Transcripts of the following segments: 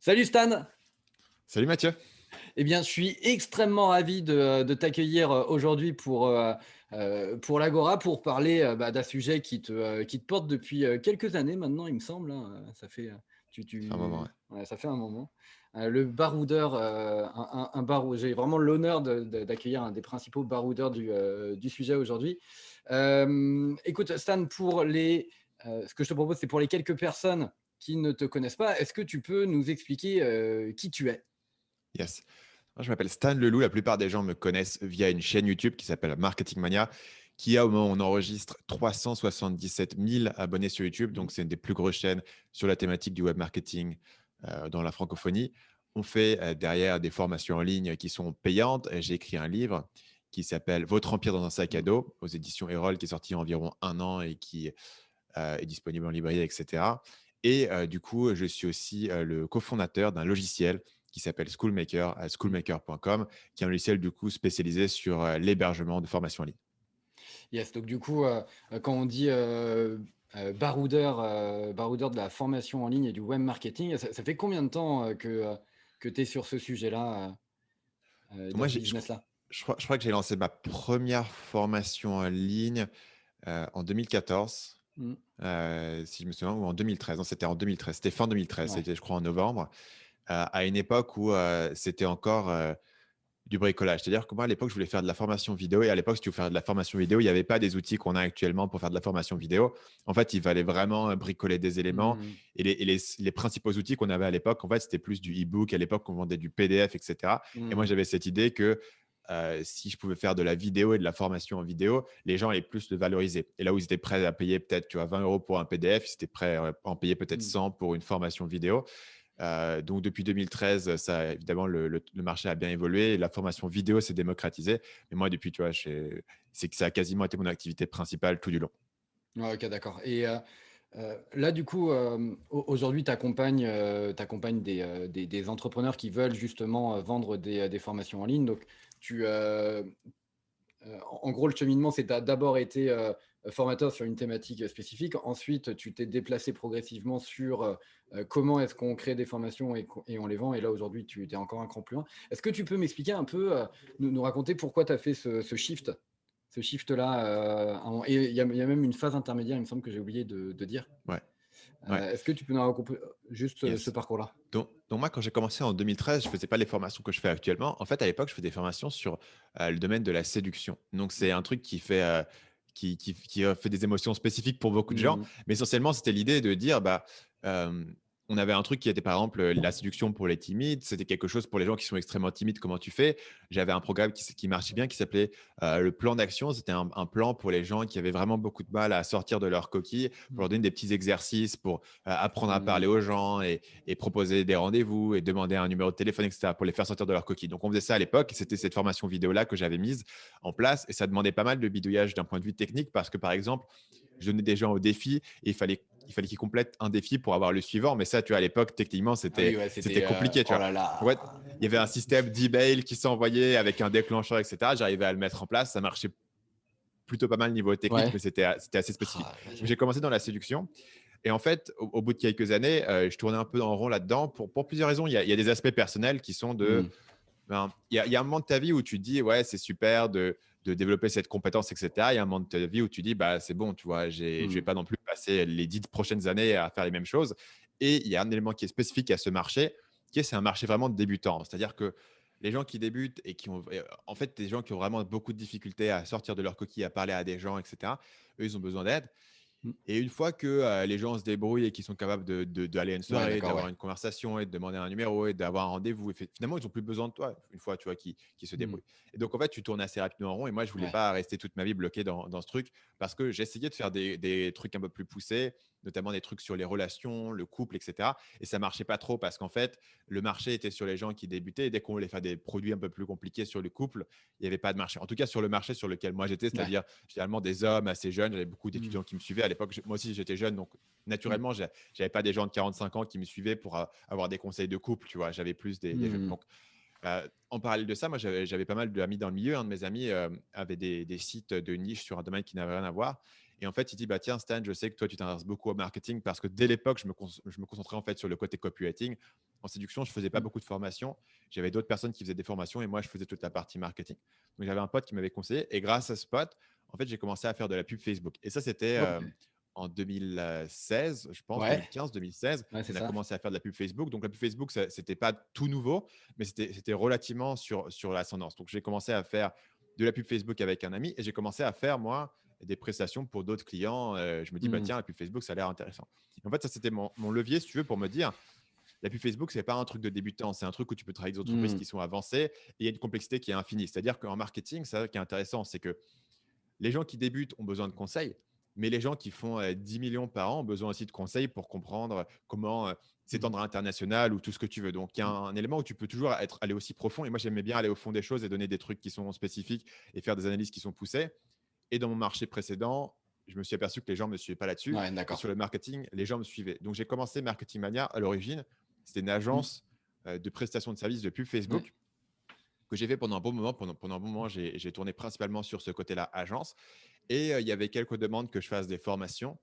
Salut Stan! Salut Mathieu. Eh bien, je suis extrêmement ravi de t'accueillir aujourd'hui pour l'Agora, pour parler d'un sujet qui te porte depuis quelques années maintenant, il me semble, hein. Ça fait, Un moment, ouais. ouais, ça fait un moment. Le baroudeur, j'ai vraiment l'honneur d'accueillir un des principaux baroudeurs du sujet aujourd'hui. Écoute, Stan, ce que je te propose, c'est pour les quelques personnes qui ne te connaissent pas, est-ce que tu peux nous expliquer qui tu es? Yes. Moi, je m'appelle Stan Leloup. La plupart des gens me connaissent via une chaîne YouTube qui s'appelle Marketing Mania, qui a, au moment où on enregistre, 377 000 abonnés sur YouTube. Donc, c'est une des plus grosses chaînes sur la thématique du web marketing dans la francophonie. On fait derrière des formations en ligne qui sont payantes. J'ai écrit un livre qui s'appelle Votre empire dans un sac à dos aux éditions Erol, qui est sorti il y a environ un an et qui est disponible en librairie, etc. Et du coup, je suis aussi le cofondateur d'un logiciel qui s'appelle Schoolmaker, à schoolmaker.com, qui est un logiciel du coup spécialisé sur l'hébergement de formations en ligne. Yes, donc du coup, quand on dit baroudeur de la formation en ligne et du web marketing, ça fait combien de temps que tu es sur ce sujet-là, dans Moi, ce business-là? je crois que j'ai lancé ma première formation en ligne en 2014, Mm. si je me souviens, ou en 2013. Non, c'était en 2013. C'était fin 2013. Ouais. C'était, je crois, en novembre, à une époque où c'était encore du bricolage. C'est-à-dire que moi, à l'époque, je voulais faire de la formation vidéo. Et à l'époque, si tu veux faire de la formation vidéo, il n'y avait pas des outils qu'on a actuellement pour faire de la formation vidéo. En fait, il fallait vraiment bricoler des éléments. Mm. Et les principaux outils qu'on avait à l'époque, en fait, c'était plus du e-book. À l'époque, on vendait du PDF, etc. Et moi, Mm. j'avais cette idée que si je pouvais faire de la vidéo et de la formation en vidéo, les gens allaient plus le valoriser. Et là où ils étaient prêts à payer peut-être 20 euros pour un PDF, ils étaient prêts à en payer peut-être Mm. 100 pour une formation vidéo. Donc, depuis 2013, ça, évidemment, le marché a bien évolué. La formation vidéo s'est démocratisée. Mais moi, depuis, tu vois, c'est que ça a quasiment été mon activité principale tout du long. Ouais, ok, d'accord. Et là, du coup, aujourd'hui, tu accompagnes, des entrepreneurs qui veulent justement vendre des formations en ligne. Donc, tu, en gros, le cheminement, c'est tu as d'abord été formateur sur une thématique spécifique. Ensuite, tu t'es déplacé progressivement sur comment est-ce qu'on crée des formations et on les vend. Et là, aujourd'hui, tu es encore un cran plus loin. Est-ce que tu peux m'expliquer un peu, nous raconter pourquoi tu as fait ce shift-là et il y a même une phase intermédiaire, il me semble que j'ai oublié de dire. Ouais, ouais, Est-ce que tu peux nous raconter juste ce yes. parcours-là? Donc, moi, quand j'ai commencé en 2013, je ne faisais pas les formations que je fais actuellement. En fait, à l'époque, je faisais des formations sur le domaine de la séduction. Donc, c'est un truc qui fait des émotions spécifiques pour beaucoup de gens. Mhm. Mais essentiellement, c'était l'idée de dire, euh, on avait un truc qui était par exemple la séduction pour les timides. C'était quelque chose pour les gens qui sont extrêmement timides. Comment tu fais? J'avais un programme qui marchait bien qui s'appelait le plan d'action. C'était un plan pour les gens qui avaient vraiment beaucoup de mal à sortir de leur coquille, pour leur donner des petits exercices pour apprendre à parler Mhm. aux gens et proposer des rendez-vous et demander un numéro de téléphone, etc., pour les faire sortir de leur coquille. Donc, on faisait ça à l'époque. C'était cette formation vidéo-là que j'avais mise en place. Et ça demandait pas mal de bidouillage d'un point de vue technique parce que, par exemple, je donnais des gens au défi et il fallait qu'ils complètent un défi pour avoir le suivant. Mais ça, tu vois, à l'époque, techniquement, Ah oui, c'était, ouais, c'était c'était. compliqué, tu Oh vois. là En fait, là. il y avait un système d'email qui s'envoyait avec un déclencheur, etc. J'arrivais à le mettre en place. Ça marchait plutôt pas mal niveau technique, Ouais. mais c'était assez spécifique. Ah, Donc, j'ai commencé dans la séduction. Et en fait, au bout de quelques années, je tournais un peu en rond là-dedans pour plusieurs raisons. Il y a des aspects personnels qui sont Hmm. il y a un moment de ta vie où tu te dis, ouais, c'est super de développer cette compétence, etc. Il y a un moment de ta vie où tu dis, bah, c'est bon, tu vois, je ne vais Hmm. pas non plus passer les 10 prochaines années à faire les mêmes choses. Et il y a un élément qui est spécifique à ce marché, c'est un marché vraiment de débutants. C'est-à-dire que les gens qui débutent et qui ont, en fait, des gens qui ont vraiment beaucoup de difficultés à sortir de leur coquille, à parler à des gens, etc., eux, ils ont besoin d'aide. Hmm. Et une fois que les gens se débrouillent et qu'ils sont capables d'aller à une Ouais, soirée, d'accord, d'avoir ouais. une conversation et de demander un numéro et d'avoir un rendez-vous, et finalement, ils n'ont plus besoin de toi une fois, tu vois, qui se Hmm. débrouillent. Et donc, en fait, tu tournes assez rapidement en rond. Et moi, je ne voulais Ouais. pas rester toute ma vie bloqué dans ce truc parce que j'essayais de faire des trucs un peu plus poussés, notamment des trucs sur les relations, le couple, etc. Et ça ne marchait pas trop parce qu'en fait, le marché était sur les gens qui débutaient. Et dès qu'on voulait faire des produits un peu plus compliqués sur le couple, il n'y avait pas de marché. En tout cas, sur le marché sur lequel moi j'étais, Ouais. c'est-à-dire généralement des hommes assez jeunes. J'avais beaucoup Hmm. d'étudiants qui me suivaient. À l'époque, moi aussi, j'étais jeune. Donc, Hmm. naturellement, je n'avais pas des gens de 45 ans qui me suivaient pour avoir des conseils de couple. Tu vois, j'avais plus des jeunes. Hmm. Donc, en parallèle de ça, moi, j'avais pas mal d'amis dans le milieu. Un de mes amis avait des sites de niche sur un domaine qui n'avait rien à voir. Et en fait, il dit, bah, tiens, Stan, je sais que toi, tu t'intéresses beaucoup au marketing parce que dès l'époque, je me concentrais en fait sur le côté copywriting. En séduction, je faisais pas Mmh. beaucoup de formations. J'avais d'autres personnes qui faisaient des formations et moi, je faisais toute la partie marketing. Donc, j'avais un pote qui m'avait conseillé et grâce à ce pote, en fait, j'ai commencé à faire de la pub Facebook. Et ça, c'était OK. en 2016, je pense, Ouais, 2015, 2016. ouais, c'est On a ça. commencé à faire de la pub Facebook. Donc, la pub Facebook, ce n'était pas tout nouveau, mais c'était relativement sur l'ascendance. Donc, j'ai commencé à faire de la pub Facebook avec un ami et j'ai commencé à faire, moi, des prestations pour d'autres clients. Je me dis, bah, Mmh. tiens, la pub Facebook, ça a l'air intéressant. En fait, ça, c'était mon levier, si tu veux, pour me dire, la pub Facebook, c'est pas un truc de débutant, c'est un truc où tu peux travailler avec des entreprises Mmh. qui sont avancées et il y a une complexité qui est infinie. C'est-à-dire qu'en marketing, ça qui est intéressant, c'est que les gens qui débutent ont besoin de conseils, mais les gens qui font 10 millions par an ont besoin aussi de conseils pour comprendre comment Mmh. s'étendre à l'international ou tout ce que tu veux. Donc, il y a un élément où tu peux toujours aller aussi profond. Et moi, j'aimais bien aller au fond des choses et donner des trucs qui sont spécifiques et faire des analyses qui sont poussées. Et dans mon marché précédent, je me suis aperçu que les gens ne me suivaient pas là-dessus. Ouais, Et d'accord. sur le marketing, les gens me suivaient. Donc, j'ai commencé Marketing Mania à l'origine. C'était une Mmh. agence de prestation de services de pub Ouais. Facebook que j'ai fait pendant un bon moment. Pendant un bon moment, j'ai tourné principalement sur ce côté-là, agence. Et il y avait quelques demandes que je fasse des formations.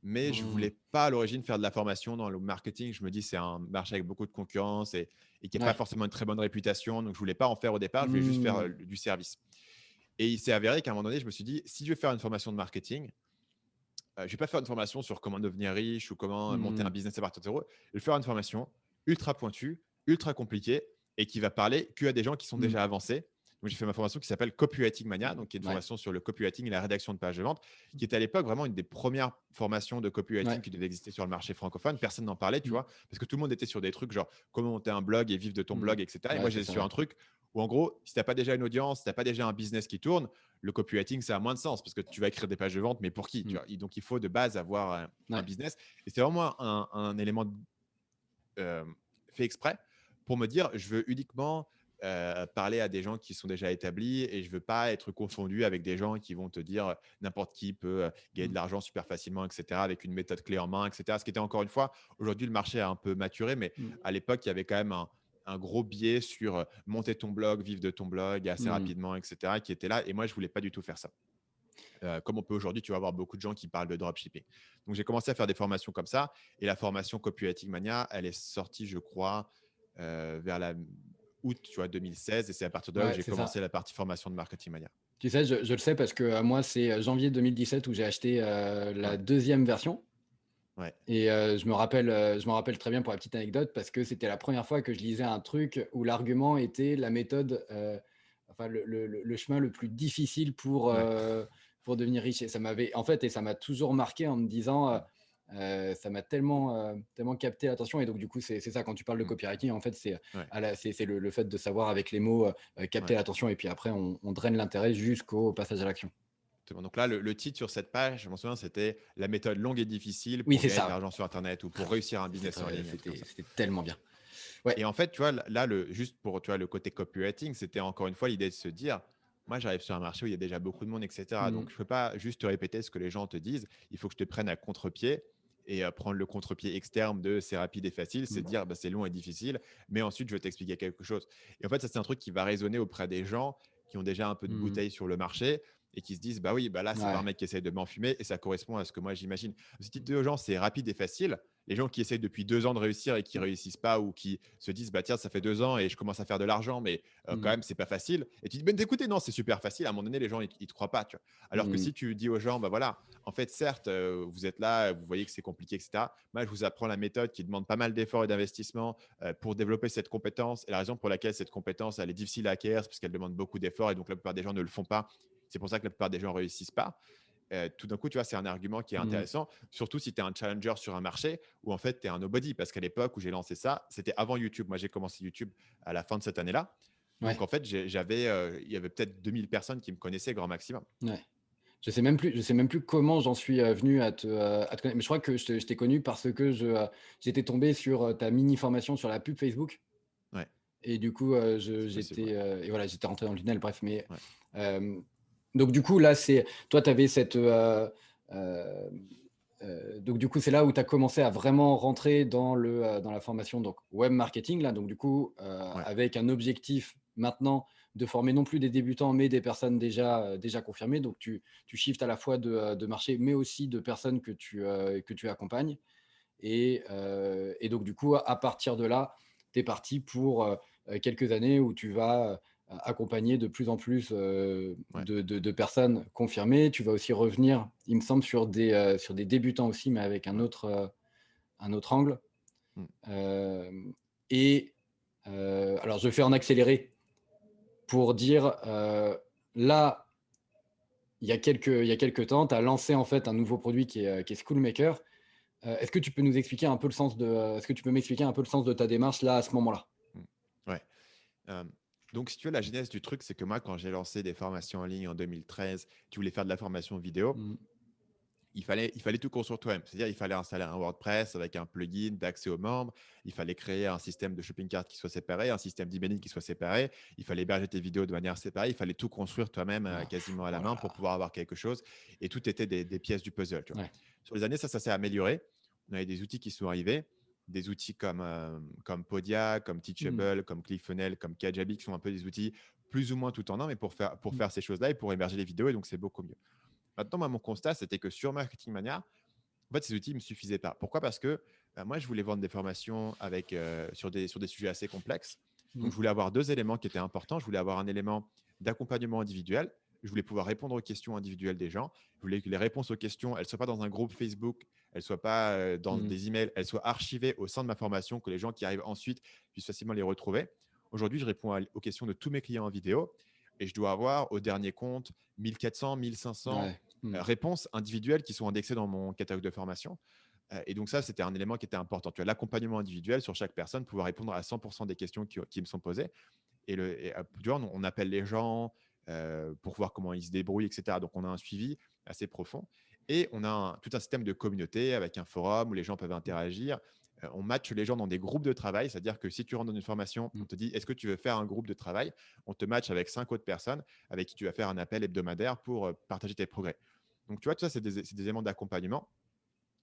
Mais je ne Mmh. voulais pas à l'origine faire de la formation dans le marketing. Je me dis c'est un marché avec beaucoup de concurrence et qui n'a pas Ouais. forcément une très bonne réputation. Donc, je ne voulais pas en faire au départ. Je voulais juste faire Mmh. du service. Et il s'est avéré qu'à un moment donné, je me suis dit, si je vais faire une formation de marketing, je ne vais pas faire une formation sur comment devenir riche ou comment monter un Mmh. business à partir de zéro. Je vais faire une formation ultra pointue, ultra compliquée et qui va parler qu'à des gens qui sont Mmh. déjà avancés. Donc, j'ai fait ma formation qui s'appelle Copywriting Mania, donc qui est une Ouais. formation sur le copywriting et la rédaction de pages de vente, qui était à l'époque vraiment une des premières formations de copywriting Ouais. qui devait exister sur le marché francophone. Personne n'en parlait, tu Mmh. vois, parce que tout le monde était sur des trucs genre comment monter un blog et vivre de ton Mmh. blog, etc. Et Ouais, moi, c'est j'étais ça, sur ouais. un truc où, en gros, si tu n'as pas déjà une audience, si tu n'as pas déjà un business qui tourne, le copywriting, ça a moins de sens parce que tu vas écrire des pages de vente, mais pour qui tu Mmh. vois. Et donc, il faut de base avoir un Ouais. business. Et c'est vraiment un élément euh, fait exprès pour me dire je veux uniquement parler à des gens qui sont déjà établis et je veux pas être confondu avec des gens qui vont te dire n'importe qui peut gagner de Mmh. l'argent super facilement, etc., avec une méthode clé en main, etc. Ce qui était encore une fois, aujourd'hui, le marché a un peu maturé, mais Mmh. à l'époque, il y avait quand même un gros biais sur monter ton blog, vivre de ton blog assez Mmh. rapidement, etc., qui était là. Et moi, je voulais pas du tout faire ça. Comme on peut aujourd'hui, tu vas avoir beaucoup de gens qui parlent de dropshipping. Donc, j'ai commencé à faire des formations comme ça. Et la formation Copywriting Mania, elle est sortie, je crois, vers la août, tu vois, 2016. Et c'est à partir de là où Ouais, j'ai c'est ça. commencé la partie formation de Marketing Mania. Tu sais, je le sais parce que, moi, c'est, janvier 2017 où j'ai acheté, la Ouais, deuxième version ouais, et je me rappelle très bien pour la petite anecdote parce que c'était la première fois que je lisais un truc où l'argument était la méthode, enfin le chemin le plus difficile ouais. pour devenir riche et ça m'avait en fait et ça m'a toujours marqué en me disant, Mm, ça m'a tellement capté l'attention et donc du coup, c'est ça quand tu parles de mm, copywriting, en fait, c'est, ouais, c'est le fait de savoir avec les mots, ouais. capter l'attention et puis après on draine l'intérêt jusqu'au passage à l'action. Exactement. Donc là, le titre sur cette page, je m'en souviens, c'était la méthode longue et difficile Oui, pour c'est gagner de ça. l'argent sur Internet ou pour réussir un C'était business en très ligne, un truc comme ça. c'était tellement bien. Ouais. Et en fait, tu vois, là, juste pour tu vois, le côté copywriting, c'était encore une fois l'idée de se dire, moi, j'arrive sur un marché où il y a déjà beaucoup de monde, etc. Mmh. Donc, je ne peux pas juste te répéter ce que les gens te disent. Il faut que je te prenne à contre-pied et prendre le contre-pied externe de c'est rapide et facile, c'est Mmh. dire bah, c'est long et difficile, mais ensuite, je vais t'expliquer quelque chose. Et en fait, ça, c'est un truc qui va résonner auprès des gens qui ont déjà un peu de Mmh. bouteille sur le marché et qui se disent, bah oui, bah là, c'est pas un Ouais. mec qui essaye de m'enfumer et ça correspond à ce que moi, j'imagine. Si tu dis aux gens, c'est rapide et facile, les gens qui essayent depuis 2 ans de réussir et qui Mmh. réussissent pas ou qui se disent bah tiens ça fait 2 ans et je commence à faire de l'argent mais quand Mmh. même c'est pas facile et tu dis ben écoutez non c'est super facile à un moment donné les gens ils te croient pas tu vois alors que Mmh. si tu dis aux gens bah voilà en fait certes vous êtes là vous voyez que c'est compliqué etc moi je vous apprends la méthode qui demande pas mal d'efforts et d'investissement pour développer cette compétence et la raison pour laquelle cette compétence elle est difficile à acquérir c'est parce qu'elle demande beaucoup d'efforts et donc la plupart des gens ne le font pas c'est pour ça que la plupart des gens réussissent pas tout d'un coup, tu vois, c'est un argument qui est Mmh. intéressant, surtout si tu es un challenger sur un marché où en fait, tu es un nobody. Parce qu'à l'époque où j'ai lancé ça, c'était avant YouTube. Moi, j'ai commencé YouTube à la fin de cette année-là. Donc, Ouais. en fait, il y avait peut-être 2000 personnes qui me connaissaient grand maximum. Ouais. Je sais même plus comment j'en suis, venu à te connaître, mais je crois que je t'ai connu parce que j'étais tombé sur, ta mini formation sur la pub Facebook Ouais, et du coup, c'est possible. Ouais. et voilà, j'étais rentré dans le tunnel, bref, mais Ouais. hem, donc du coup, là, c'est toi, tu avais cette, hem, donc du coup, c'est là où tu as commencé à vraiment rentrer dans la formation donc web marketing là, donc du coup, Ouais. avec un objectif maintenant de former non plus des débutants, mais des personnes déjà confirmées. Donc, tu shifts à la fois de marché, mais aussi de personnes que tu accompagnes. Et donc, du coup, à partir de là, tu es parti pour quelques années où tu vas accompagner de plus en plus Ouais. de personnes confirmées. Tu vas aussi revenir, il me semble, sur des débutants aussi, mais avec Ouais. un autre angle. Mm. Euh, et alors, je fais en accéléré pour dire, là, il y a quelques temps, tu as lancé en fait un nouveau produit qui est Schoolmaker. Est-ce que tu peux nous expliquer un peu le sens de, est-ce que tu peux m'expliquer un peu le sens de ta démarche là, à ce moment-là? Mm. Ouais. Euh, donc, si tu veux, la genèse du truc, c'est que moi, quand j'ai lancé des formations en ligne en 2013, tu voulais faire de la formation vidéo, Mmh. il fallait tout construire toi-même. C'est-à-dire, il fallait installer un WordPress avec un plugin d'accès aux membres. Il fallait créer un système de shopping cart qui soit séparé, un système d'emailing qui soit séparé. Il fallait héberger tes vidéos de manière séparée. Il fallait tout construire toi-même Ah, quasiment à la oh main là pour là. pouvoir avoir quelque chose. Et tout était des pièces du puzzle. Tu vois. Ouais. Sur les années, ça s'est amélioré. On avait des outils qui sont arrivés. Des outils comme Podia, comme Mmh. Teachable, comme ClickFunnels, comme Kajabi, qui sont un peu des outils plus ou moins tout en un, mais pour Mmh. faire ces choses-là et pour héberger les vidéos. Et donc, c'est beaucoup mieux. Maintenant, moi, mon constat, c'était que sur Marketing Mania, en fait, ces outils ne me suffisaient pas. Pourquoi? Parce que moi, je voulais vendre des formations sur des sujets assez complexes. Donc, Mmh. je voulais avoir deux éléments qui étaient importants. Je voulais avoir un élément d'accompagnement individuel. Je voulais pouvoir répondre aux questions individuelles des gens. Je voulais que les réponses aux questions, elles ne soient pas dans un groupe Facebook, elles ne soient pas dans Mmh. des emails, elles soient archivées au sein de ma formation, que les gens qui arrivent ensuite puissent facilement les retrouver. Aujourd'hui, je réponds aux questions de tous mes clients en vidéo et je dois avoir au dernier compte 1400, 1500 Ouais. Mmh. réponses individuelles qui sont indexées dans mon catalogue de formation. Et donc ça, c'était un élément qui était important. Tu as l'accompagnement individuel sur chaque personne, pouvoir répondre à 100% des questions qui me sont posées. Tu vois, on appelle les gens pour voir comment ils se débrouillent, etc. Donc, on a un suivi assez profond. Et on a tout un système de communauté avec un forum où les gens peuvent interagir. On matche les gens dans des groupes de travail, c'est-à-dire que si tu rentres dans une formation, Mmh. on te dit est-ce que tu veux faire un groupe de travail? On te matche avec 5 autres personnes avec qui tu vas faire un appel hebdomadaire pour partager tes progrès. Donc, tu vois, tout ça, c'est des éléments d'accompagnement.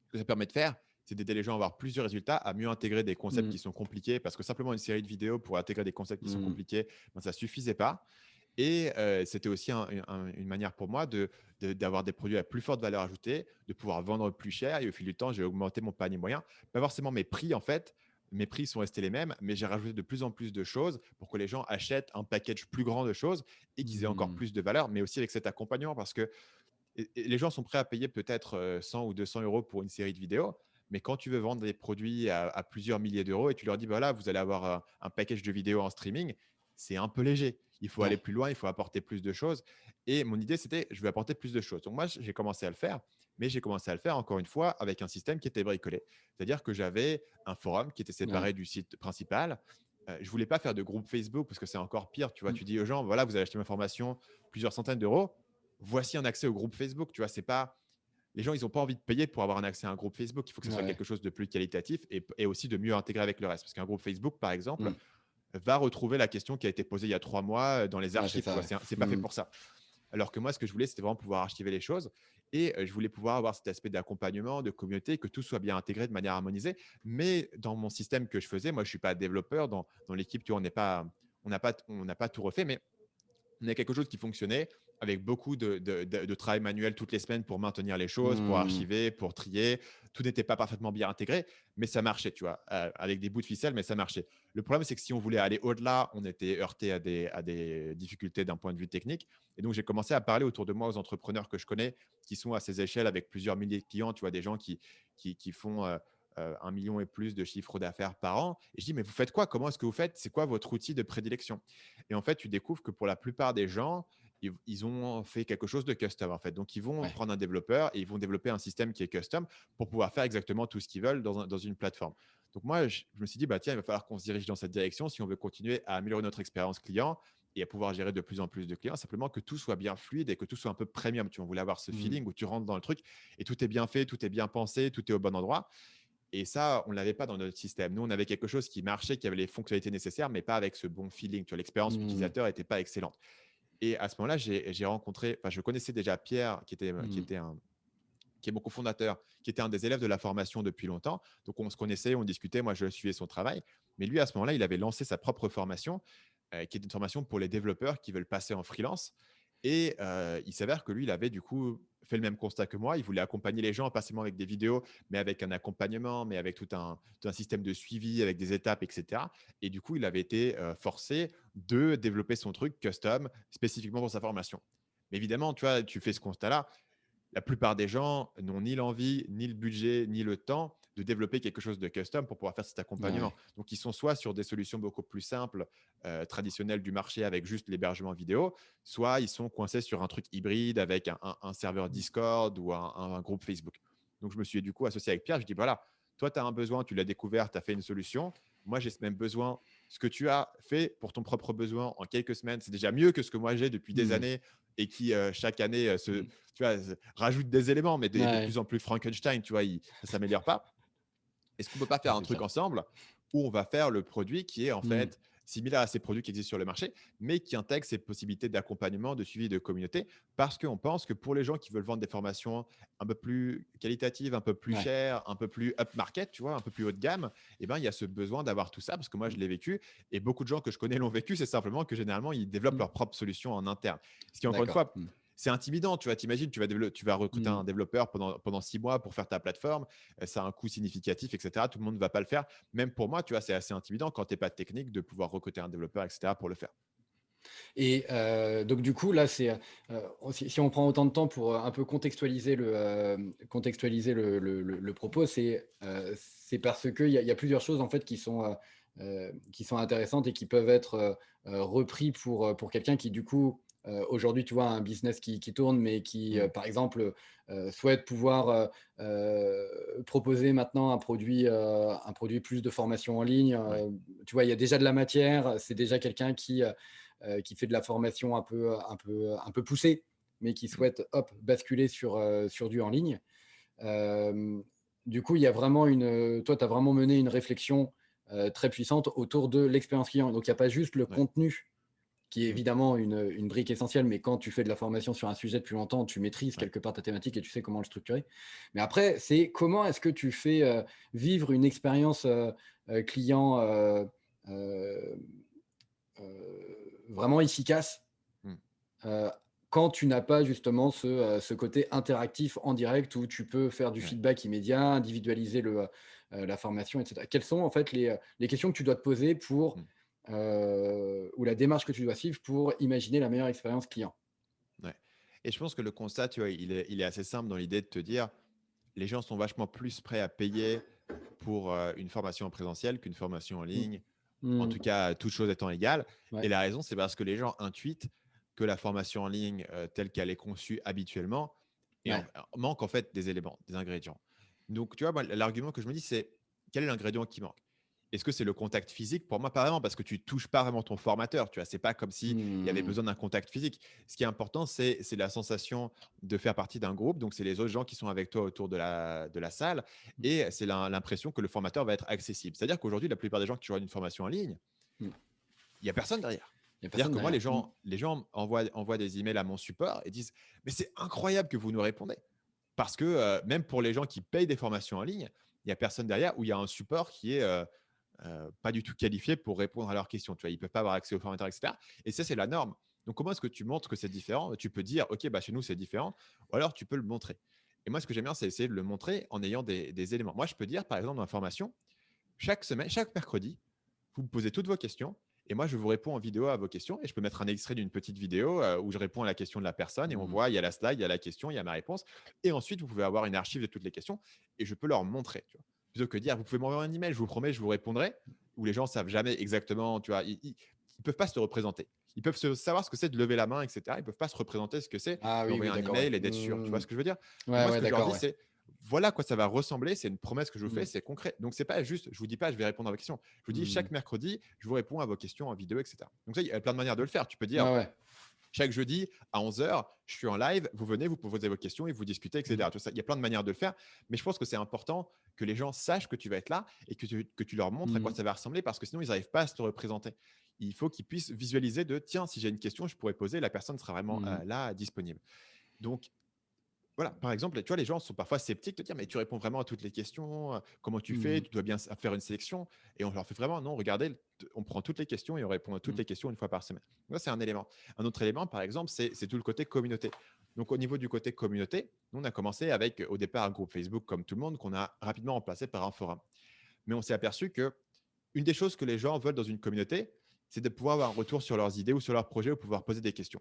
Ce que ça permet de faire, c'est d'aider les gens à avoir plus de résultats, à mieux intégrer des concepts Mmh. qui sont compliqués, parce que simplement une série de vidéos pour intégrer des concepts qui sont Mmh. compliqués, ben, ça ne suffisait pas. Et c'était aussi une manière pour moi d'avoir des produits à plus forte valeur ajoutée, de pouvoir vendre plus cher. Et au fil du temps, j'ai augmenté mon panier moyen. Pas forcément mes prix, en fait. Mes prix sont restés les mêmes, mais j'ai rajouté de plus en plus de choses pour que les gens achètent un package plus grand de choses et qu'ils aient encore Mmh. plus de valeur, mais aussi avec cet accompagnement. Parce que les gens sont prêts à payer peut-être 100 ou 200 euros pour une série de vidéos. Mais quand tu veux vendre des produits à plusieurs milliers d'euros et tu leur dis, voilà, vous allez avoir un package de vidéos en streaming, c'est un peu léger. Il faut aller Ouais. plus loin, il faut apporter plus de choses. Et mon idée, c'était, je vais apporter plus de choses. Donc moi, j'ai commencé à le faire, mais j'ai commencé à le faire encore une fois avec un système qui était bricolé. C'est-à-dire que j'avais un forum qui était Ouais. séparé du site principal. Je voulais pas faire de groupe Facebook parce que c'est encore pire. Tu vois, Mmh. tu dis aux gens, voilà, vous allez acheter ma formation plusieurs centaines d'euros. Voici un accès au groupe Facebook. Tu vois, c'est pas les gens, ils n'ont pas envie de payer pour avoir un accès à un groupe Facebook. Il faut que ce soit Ouais. quelque chose de plus qualitatif et aussi de mieux intégrer avec le reste. Parce qu'un groupe Facebook, par exemple, Mmh. va retrouver la question qui a été posée il y a 3 mois dans les Ouais, c'est archives. Tu ça, vois, ouais. c'est pas fait Mmh. pour ça. Alors que moi, ce que je voulais, c'était vraiment pouvoir archiver les choses. Et je voulais pouvoir avoir cet aspect d'accompagnement, de communauté, que tout soit bien intégré de manière harmonisée. Mais dans mon système que je faisais, moi, je ne suis pas développeur. Dans l'équipe, tu vois, on n'a pas tout refait. Mais on a quelque chose qui fonctionnait avec beaucoup de travail manuel toutes les semaines pour maintenir les choses, pour Mmh. archiver, pour trier. Tout n'était pas parfaitement bien intégré, mais ça marchait, tu vois, avec des bouts de ficelle, mais ça marchait. Le problème, c'est que si on voulait aller au-delà, on était heurté à des difficultés d'un point de vue technique. Et donc, j'ai commencé à parler autour de moi aux entrepreneurs que je connais, qui sont à ces échelles avec plusieurs milliers de clients, tu vois, des gens qui font 1 million et plus de chiffre d'affaires par an. Et je dis, mais vous faites quoi? Comment est-ce que vous faites? C'est quoi votre outil de prédilection? Et en fait, tu découvres que pour la plupart des gens, ils ont fait quelque chose de custom en fait. Donc, ils vont Ouais. prendre un développeur et ils vont développer un système qui est custom pour pouvoir faire exactement tout ce qu'ils veulent dans une plateforme. Donc, moi, je me suis dit, bah, tiens, il va falloir qu'on se dirige dans cette direction si on veut continuer à améliorer notre expérience client et à pouvoir gérer de plus en plus de clients. Simplement que tout soit bien fluide et que tout soit un peu premium. Tu vois, on voulait avoir ce Mmh. feeling où tu rentres dans le truc et tout est bien fait, tout est bien pensé, tout est au bon endroit. Et ça, on ne l'avait pas dans notre système. Nous, on avait quelque chose qui marchait, qui avait les fonctionnalités nécessaires, mais pas avec ce bon feeling. Tu vois, l'expérience Mmh. utilisateur n'était pas excellente. Et à ce moment-là, j'ai rencontré, enfin, je connaissais déjà Pierre, Mmh. qui est mon cofondateur, qui était un des élèves de la formation depuis longtemps. Donc, on se connaissait, on discutait. Moi, je suivais son travail. Mais lui, à ce moment-là, il avait lancé sa propre formation qui est une formation pour les développeurs qui veulent passer en freelance. Et il s'avère que lui, il avait du coup fait le même constat que moi. Il voulait accompagner les gens, pas seulement avec des vidéos, mais avec un accompagnement, mais avec tout un système de suivi, avec des étapes, etc. Et du coup, il avait été forcé de développer son truc custom spécifiquement pour sa formation. Mais évidemment, tu vois, tu fais ce constat-là. La plupart des gens n'ont ni l'envie, ni le budget, ni le temps de développer quelque chose de custom pour pouvoir faire cet Ouais, accompagnement. Donc, ils sont soit sur des solutions beaucoup plus simples, traditionnelles du marché avec juste l'hébergement vidéo, soit ils sont coincés sur un truc hybride avec un serveur Discord ou un groupe Facebook. Donc, je me suis du coup associé avec Pierre. Je dis, voilà, toi, tu as un besoin, tu l'as découvert, tu as fait une solution. Moi, j'ai ce même besoin. Ce que tu as fait pour ton propre besoin en quelques semaines, c'est déjà mieux que ce que moi j'ai depuis des mmh, années et qui, chaque année, mmh, tu vois, rajoute des éléments, mais de ouais, plus en plus Frankenstein, tu vois, ça ne s'améliore pas. Est-ce qu'on ne peut pas ouais, faire un c'est truc ça. ensemble où on va faire le produit qui est en Mmh, fait similaire à ces produits qui existent sur le marché, mais qui intègre ces possibilités d'accompagnement, de suivi de communauté, parce qu'on pense que pour les gens qui veulent vendre des formations un peu plus qualitatives, un peu plus ouais, chères, un peu plus up market, tu vois, un peu plus haut de gamme, eh ben, il y a ce besoin d'avoir tout ça, parce que moi, je mmh, l'ai vécu, et beaucoup de gens que je connais l'ont vécu, c'est simplement que généralement, ils développent mmh, leur propre solution en interne. Ce qui, encore une d'accord. fois, c'est intimidant, tu vois. T'imagines, tu vas recruter Mmh. un développeur pendant 6 mois pour faire ta plateforme, ça a un coût significatif, etc. Tout le monde ne va pas le faire. Même pour moi, tu vois, c'est assez intimidant quand tu n'es pas technique de pouvoir recruter un développeur, etc. pour le faire. Et donc du coup, là, c'est, si on prend autant de temps pour, un peu contextualiser le propos, c'est parce qu'il y a plusieurs choses, en fait, qui sont intéressantes et qui peuvent être, repris pour quelqu'un qui, du coup, aujourd'hui, tu vois, a un business qui tourne, mais qui, Mm. par exemple, souhaite pouvoir, proposer maintenant un produit plus de formation en ligne, Ouais. tu vois? Il y a déjà de la matière, c'est déjà quelqu'un qui fait de la formation un peu poussée, mais qui Mm. souhaite, hop, basculer sur du en ligne. Euh, du coup, il y a vraiment toi, tu as vraiment mené une réflexion très puissante autour de l'expérience client. Donc, il n'y a pas juste le Ouais. contenu qui est Mm. évidemment une brique essentielle, mais quand tu fais de la formation sur un sujet depuis longtemps, tu maîtrises Ouais. quelque part ta thématique et tu sais comment le structurer. Mais après, c'est comment est-ce que tu fais vivre une expérience client euh, vraiment efficace Mm. Heu, quand tu n'as pas justement ce côté interactif en direct où tu peux faire du Ouais. feedback immédiat, individualiser la formation et cetera. Quelles sont en fait les questions que tu dois te poser pour, Mm. ou la démarche que tu dois suivre pour imaginer la meilleure expérience client? Ouais. Et je pense que le constat, tu vois, il est assez simple dans l'idée de te dire, les gens sont vachement plus prêts à payer pour une formation en présentiel qu'une formation en Mmh. ligne, en tout Mmh. cas, toutes choses étant égales. Et Ouais. la raison, c'est parce que les gens intuitent que la formation en ligne, telle qu'elle est conçue habituellement, Ouais. manque en fait des éléments, des ingrédients. Donc, tu vois, moi, l'argument que je me dis, c'est quel est l'ingrédient qui manque? Est-ce que c'est le contact physique? Pour moi, pas vraiment, parce que tu touches pas vraiment ton formateur. Tu vois, c'est pas comme s'il y avait Mmh. besoin d'un contact physique. Ce qui est important, c'est la sensation de faire partie d'un groupe. Donc, c'est les autres gens qui sont avec toi autour de la salle. Et c'est l'impression que le formateur va être accessible. C'est-à-dire qu'aujourd'hui, la plupart des gens qui rejoignent une formation en ligne, Mmh. il n'y a personne derrière. Il y a C'est-à-dire personne que moi, les derrière. Mmh. gens, les gens envoient des emails à mon support et disent, mais c'est incroyable que vous nous répondez. Parce que même pour les gens qui payent des formations en ligne, il n'y a personne derrière où il y a un support qui est pas du tout qualifié pour répondre à leurs questions. Tu vois, ils ne peuvent pas avoir accès aux formateurs, etc. Et ça, c'est la norme. Donc, comment est-ce que tu montres que c'est différent? Tu peux dire, OK, bah, chez nous, c'est différent. Ou alors, tu peux le montrer. Et moi, ce que j'aime bien, c'est essayer de le montrer en ayant des éléments. Moi, je peux dire, par exemple, dans la formation, chaque semaine, chaque mercredi, vous me posez toutes vos questions et moi, je vous réponds en vidéo à vos questions et je peux mettre un extrait d'une petite vidéo où je réponds à la question de la personne et on Mmh. voit, il y a la slide, il y a la question, il y a ma réponse. Et ensuite, vous pouvez avoir une archive de toutes les questions et je peux leur montrer. Tu vois. Plutôt que de dire, vous pouvez m'envoyer un email, je vous promets, je vous répondrai, où les gens ne savent jamais exactement, tu vois, ils ne peuvent pas se représenter. Ils peuvent savoir ce que c'est de lever la main, etc. Ils ne peuvent pas se représenter ce que c'est Ah oui, d'envoyer oui, un d'accord, ouais. email et d'être sûr. Tu vois Mmh. ce que je veux dire? Et Ouais, moi, ce ouais, que je leur d'accord, dis, ouais. c'est voilà à quoi ça va ressembler. C'est une promesse que je vous fais, Mmh. c'est concret. Donc, c'est pas juste, je vous dis pas, je vais répondre à vos questions. Je vous dis Mmh. chaque mercredi, je vous réponds à vos questions en vidéo, etc. Donc, ça, il y a plein de manières de le faire. Tu peux dire Ouais, ouais. chaque jeudi à 11 h, je suis en live, vous venez, vous posez vos questions et vous discutez, Mmh. etc. Tout ça, il y a plein de manières de le faire. Mais je pense que c'est important que les gens sachent que tu vas être là et que tu leur montres à quoi Mmh. ça va ressembler parce que sinon, ils n'arrivent pas à se représenter. Il faut qu'ils puissent visualiser de tiens, si j'ai une question, je pourrais poser, la personne sera vraiment Mmh. là, disponible. Donc, Voilà, par exemple, tu vois, les gens sont parfois sceptiques de dire, mais tu réponds vraiment à toutes les questions, comment tu fais, Mmh. tu dois bien faire une sélection. Et on leur fait vraiment, non, regardez, on prend toutes les questions et on répond à toutes Mmh. les questions une fois par semaine. Ça, c'est un élément. Un autre élément, par exemple, c'est tout le côté communauté. Donc, au niveau du côté communauté, nous, on a commencé avec, au départ, un groupe Facebook comme tout le monde, qu'on a rapidement remplacé par un forum. Mais on s'est aperçu que une des choses que les gens veulent dans une communauté, c'est de pouvoir avoir un retour sur leurs idées ou sur leurs projets ou pouvoir poser des questions.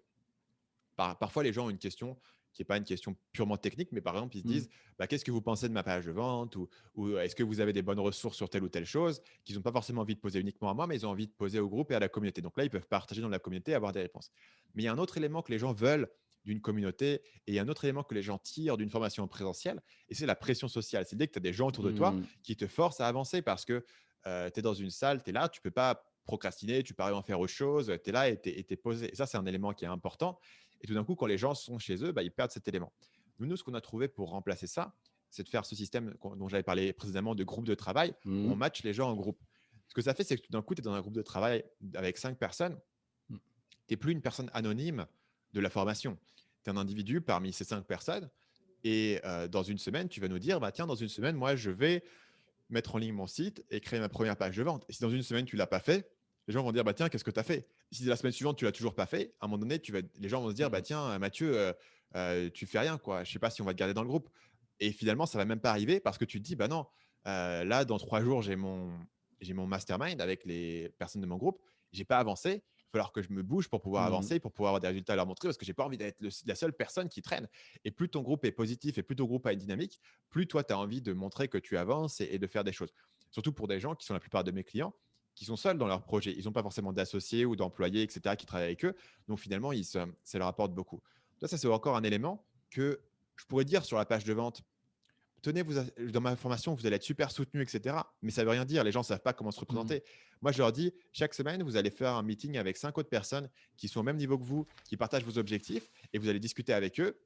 Parfois, les gens ont une question qui n'est pas une question purement technique, mais par exemple, ils se Mmh. disent bah, qu'est-ce que vous pensez de ma page de vente ou est-ce que vous avez des bonnes ressources sur telle ou telle chose qu'ils n'ont pas forcément envie de poser uniquement à moi, mais ils ont envie de poser au groupe et à la communauté. Donc là, ils peuvent partager dans la communauté et avoir des réponses. Mais il y a un autre élément que les gens veulent d'une communauté et il y a un autre élément que les gens tirent d'une formation en présentiel et c'est la pression sociale. C'est dès que tu as des gens autour de toi Mmh. qui te forcent à avancer parce que tu es dans une salle, tu es là, tu ne peux pas procrastiner, tu peux pas en faire autre chose, tu es là et tu es posé. Et ça, c'est un élément qui est important. Et tout d'un coup, quand les gens sont chez eux, bah, ils perdent cet élément. Nous, ce qu'on a trouvé pour remplacer ça, c'est de faire ce système dont j'avais parlé précédemment de groupe de travail, où Mmh. on match les gens en groupe. Ce que ça fait, c'est que tout d'un coup, tu es dans un groupe de travail avec 5 personnes, Mmh. tu n'es plus une personne anonyme de la formation. Tu es un individu parmi ces 5 personnes. Et dans une semaine, tu vas nous dire, bah, tiens, dans une semaine, moi, je vais mettre en ligne mon site et créer ma première page de vente. Et si dans une semaine, tu ne l'as pas fait, les gens vont dire, bah, tiens, qu'est-ce que tu as fait? Si la semaine suivante, tu ne l'as toujours pas fait, à un moment donné, les gens vont se dire, bah, Mmh. tiens, Mathieu, tu fais rien, quoi. Je ne sais pas si on va te garder dans le groupe. Et finalement, ça ne va même pas arriver parce que tu te dis, bah non, là, dans 3 jours, j'ai mon mastermind avec les personnes de mon groupe. J'ai pas avancé. Il va falloir que je me bouge pour pouvoir Mmh. avancer, pour pouvoir avoir des résultats à leur montrer parce que j'ai pas envie d'être la seule personne qui traîne. Et plus ton groupe est positif et plus ton groupe a une dynamique, plus toi, tu as envie de montrer que tu avances et de faire des choses. Surtout pour des gens qui sont la plupart de mes clients, qui sont seuls dans leur projet. Ils n'ont pas forcément d'associés ou d'employés, etc., qui travaillent avec eux. Donc finalement, ça leur apporte beaucoup. Ça, c'est encore un élément que je pourrais dire sur la page de vente. Tenez, dans ma formation, vous allez être super soutenu, etc. Mais ça ne veut rien dire. Les gens ne savent pas comment se Mmh. représenter. Moi, je leur dis, chaque semaine, vous allez faire un meeting avec 5 autres personnes qui sont au même niveau que vous, qui partagent vos objectifs, et vous allez discuter avec eux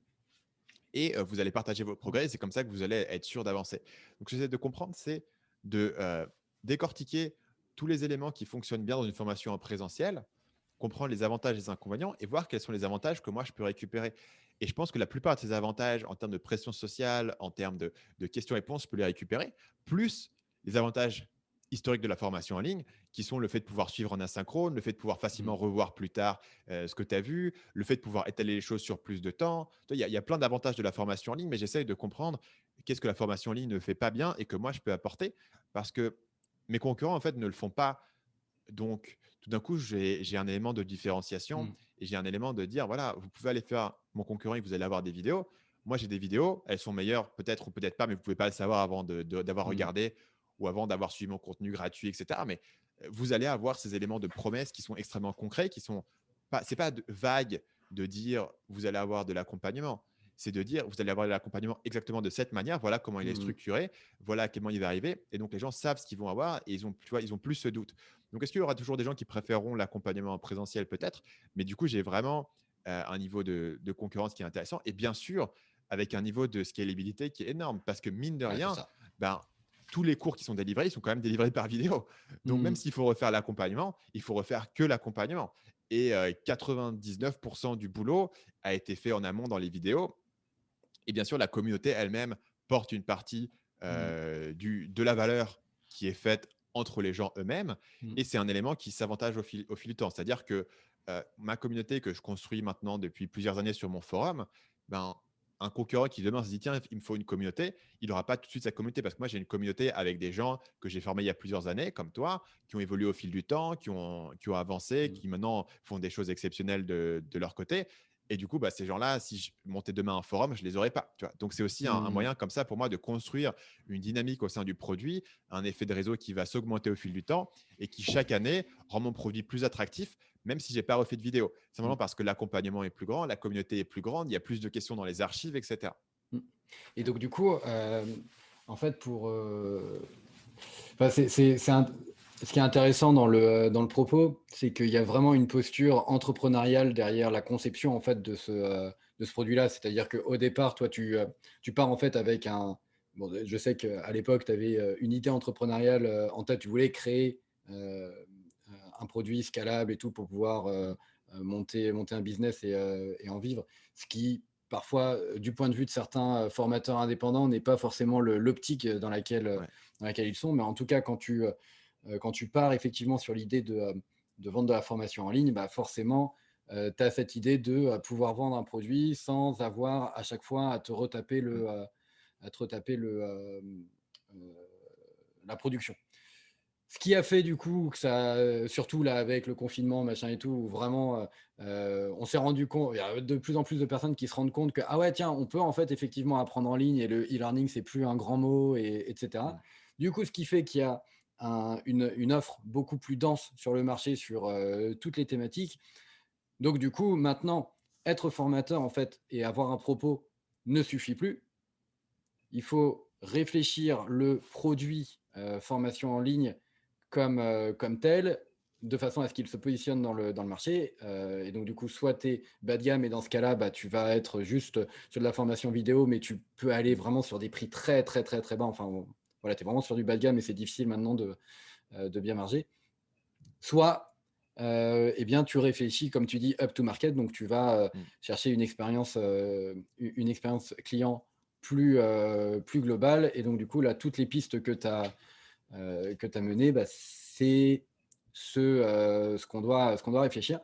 et vous allez partager vos progrès. C'est comme ça que vous allez être sûr d'avancer. Donc, ce que j'essaie de comprendre, c'est de décortiquer tous les éléments qui fonctionnent bien dans une formation en présentiel, comprendre les avantages et les inconvénients et voir quels sont les avantages que moi, je peux récupérer. Et je pense que la plupart de ces avantages, en termes de pression sociale, en termes de questions-réponses, je peux les récupérer, plus les avantages historiques de la formation en ligne, qui sont le fait de pouvoir suivre en asynchrone, le fait de pouvoir Mmh. facilement revoir plus tard ce que tu as vu, le fait de pouvoir étaler les choses sur plus de temps. Il y a plein d'avantages de la formation en ligne, mais j'essaye de comprendre qu'est-ce que la formation en ligne ne fait pas bien et que moi, je peux apporter parce que mes concurrents, en fait, ne le font pas. Donc, tout d'un coup, j'ai un élément de différenciation Mmh. et j'ai un élément de dire, voilà, vous pouvez aller faire mon concurrent et vous allez avoir des vidéos. Moi, j'ai des vidéos, elles sont meilleures peut-être ou peut-être pas, mais vous ne pouvez pas le savoir avant d'avoir Mmh. regardé ou avant d'avoir suivi mon contenu gratuit, etc. Mais vous allez avoir ces éléments de promesses qui sont extrêmement concrets, qui sont pas, c'est pas vague de dire vous allez avoir de l'accompagnement. C'est de dire vous allez avoir de l'accompagnement exactement de cette manière, voilà comment il est Mmh. structuré, voilà à quel moment il va arriver. Et donc les gens savent ce qu'ils vont avoir et ils ont plus ce doute. Donc, est-ce qu'il y aura toujours des gens qui préféreront l'accompagnement en présentiel? Peut-être. Mais du coup, j'ai vraiment un niveau de concurrence qui est intéressant. Et bien sûr, avec un niveau de scalabilité qui est énorme. Parce que mine de Ouais, c'est rien, ça. ben, tous les cours qui sont délivrés, ils sont quand même délivrés par vidéo. Donc, même Mmh. s'il faut refaire l'accompagnement, il faut refaire que l'accompagnement. Et 99% du boulot a été fait en amont dans les vidéos. Et bien sûr, la communauté elle-même porte une partie Mmh. de la valeur qui est faite entre les gens eux-mêmes. Mmh. Et c'est un élément qui s'avantage au fil du temps. C'est-à-dire que ma communauté que je construis maintenant depuis plusieurs années sur mon forum, ben, un concurrent qui demain se dit tiens, il me faut une communauté, il n'aura pas tout de suite sa communauté parce que moi j'ai une communauté avec des gens que j'ai formés il y a plusieurs années, comme toi, qui ont évolué au fil du temps, qui ont avancé, Mmh. qui maintenant font des choses exceptionnelles de leur côté. Et du coup, bah, ces gens-là, si je montais demain un forum, je ne les aurais pas. Tu vois. Donc, c'est aussi un Mmh. moyen comme ça pour moi de construire une dynamique au sein du produit, un effet de réseau qui va s'augmenter au fil du temps et qui, chaque année, rend mon produit plus attractif, même si je n'ai pas refait de vidéo. Mmh. Simplement parce que l'accompagnement est plus grand, la communauté est plus grande, il y a plus de questions dans les archives, etc. Mmh. Et donc du coup, en fait pour, enfin c'est un ce qui est intéressant dans le propos, c'est qu'il y a vraiment une posture entrepreneuriale derrière la conception en fait de ce produit-là. C'est-à-dire qu'au départ, toi tu pars en fait avec un bon, je sais qu'à l'époque tu avais, une idée entrepreneuriale, en tête. Tu voulais créer, heu, un produit scalable et tout pour pouvoir, monter un business et en vivre. Ce qui parfois, du point de vue de certains formateurs indépendants, n'est pas forcément l'optique Ouais. dans laquelle ils sont. Mais en tout cas, quand tu pars effectivement sur l'idée de vendre de la formation en ligne, bah forcément, tu as cette idée de pouvoir vendre un produit sans avoir à chaque fois Mmh. à te retaper la production. Ce qui a fait du coup que ça, surtout là avec le confinement, machin et tout, où vraiment, on s'est rendu compte, il y a de plus en plus de personnes qui se rendent compte que: «Ah ouais, tiens, on peut en fait effectivement apprendre en ligne et le e-learning, c'est plus un grand mot et cetera». Mmh. Du coup, ce qui fait qu'il y a une offre beaucoup plus dense sur le marché sur, toutes les thématiques. Donc du coup, maintenant, être formateur en fait et avoir un propos ne suffit plus. Il faut réfléchir le produit, formation en ligne comme tel, de façon à ce qu'il se positionne dans le marché, et donc du coup, soit tu es bas de gamme et dans ce cas-là, bah, tu vas être juste sur de la formation vidéo, mais tu peux aller Mmh. vraiment sur des prix très, très, très, très bas. Enfin, voilà, tu es vraiment sur du bas de gamme et c'est difficile maintenant de bien marger. Soit, eh bien, tu réfléchis, comme tu dis, up to market, donc tu vas, Mmh. chercher une expérience client plus globale et donc du coup, là, toutes les pistes que tu as menées, bah, c'est ce qu'on doit réfléchir,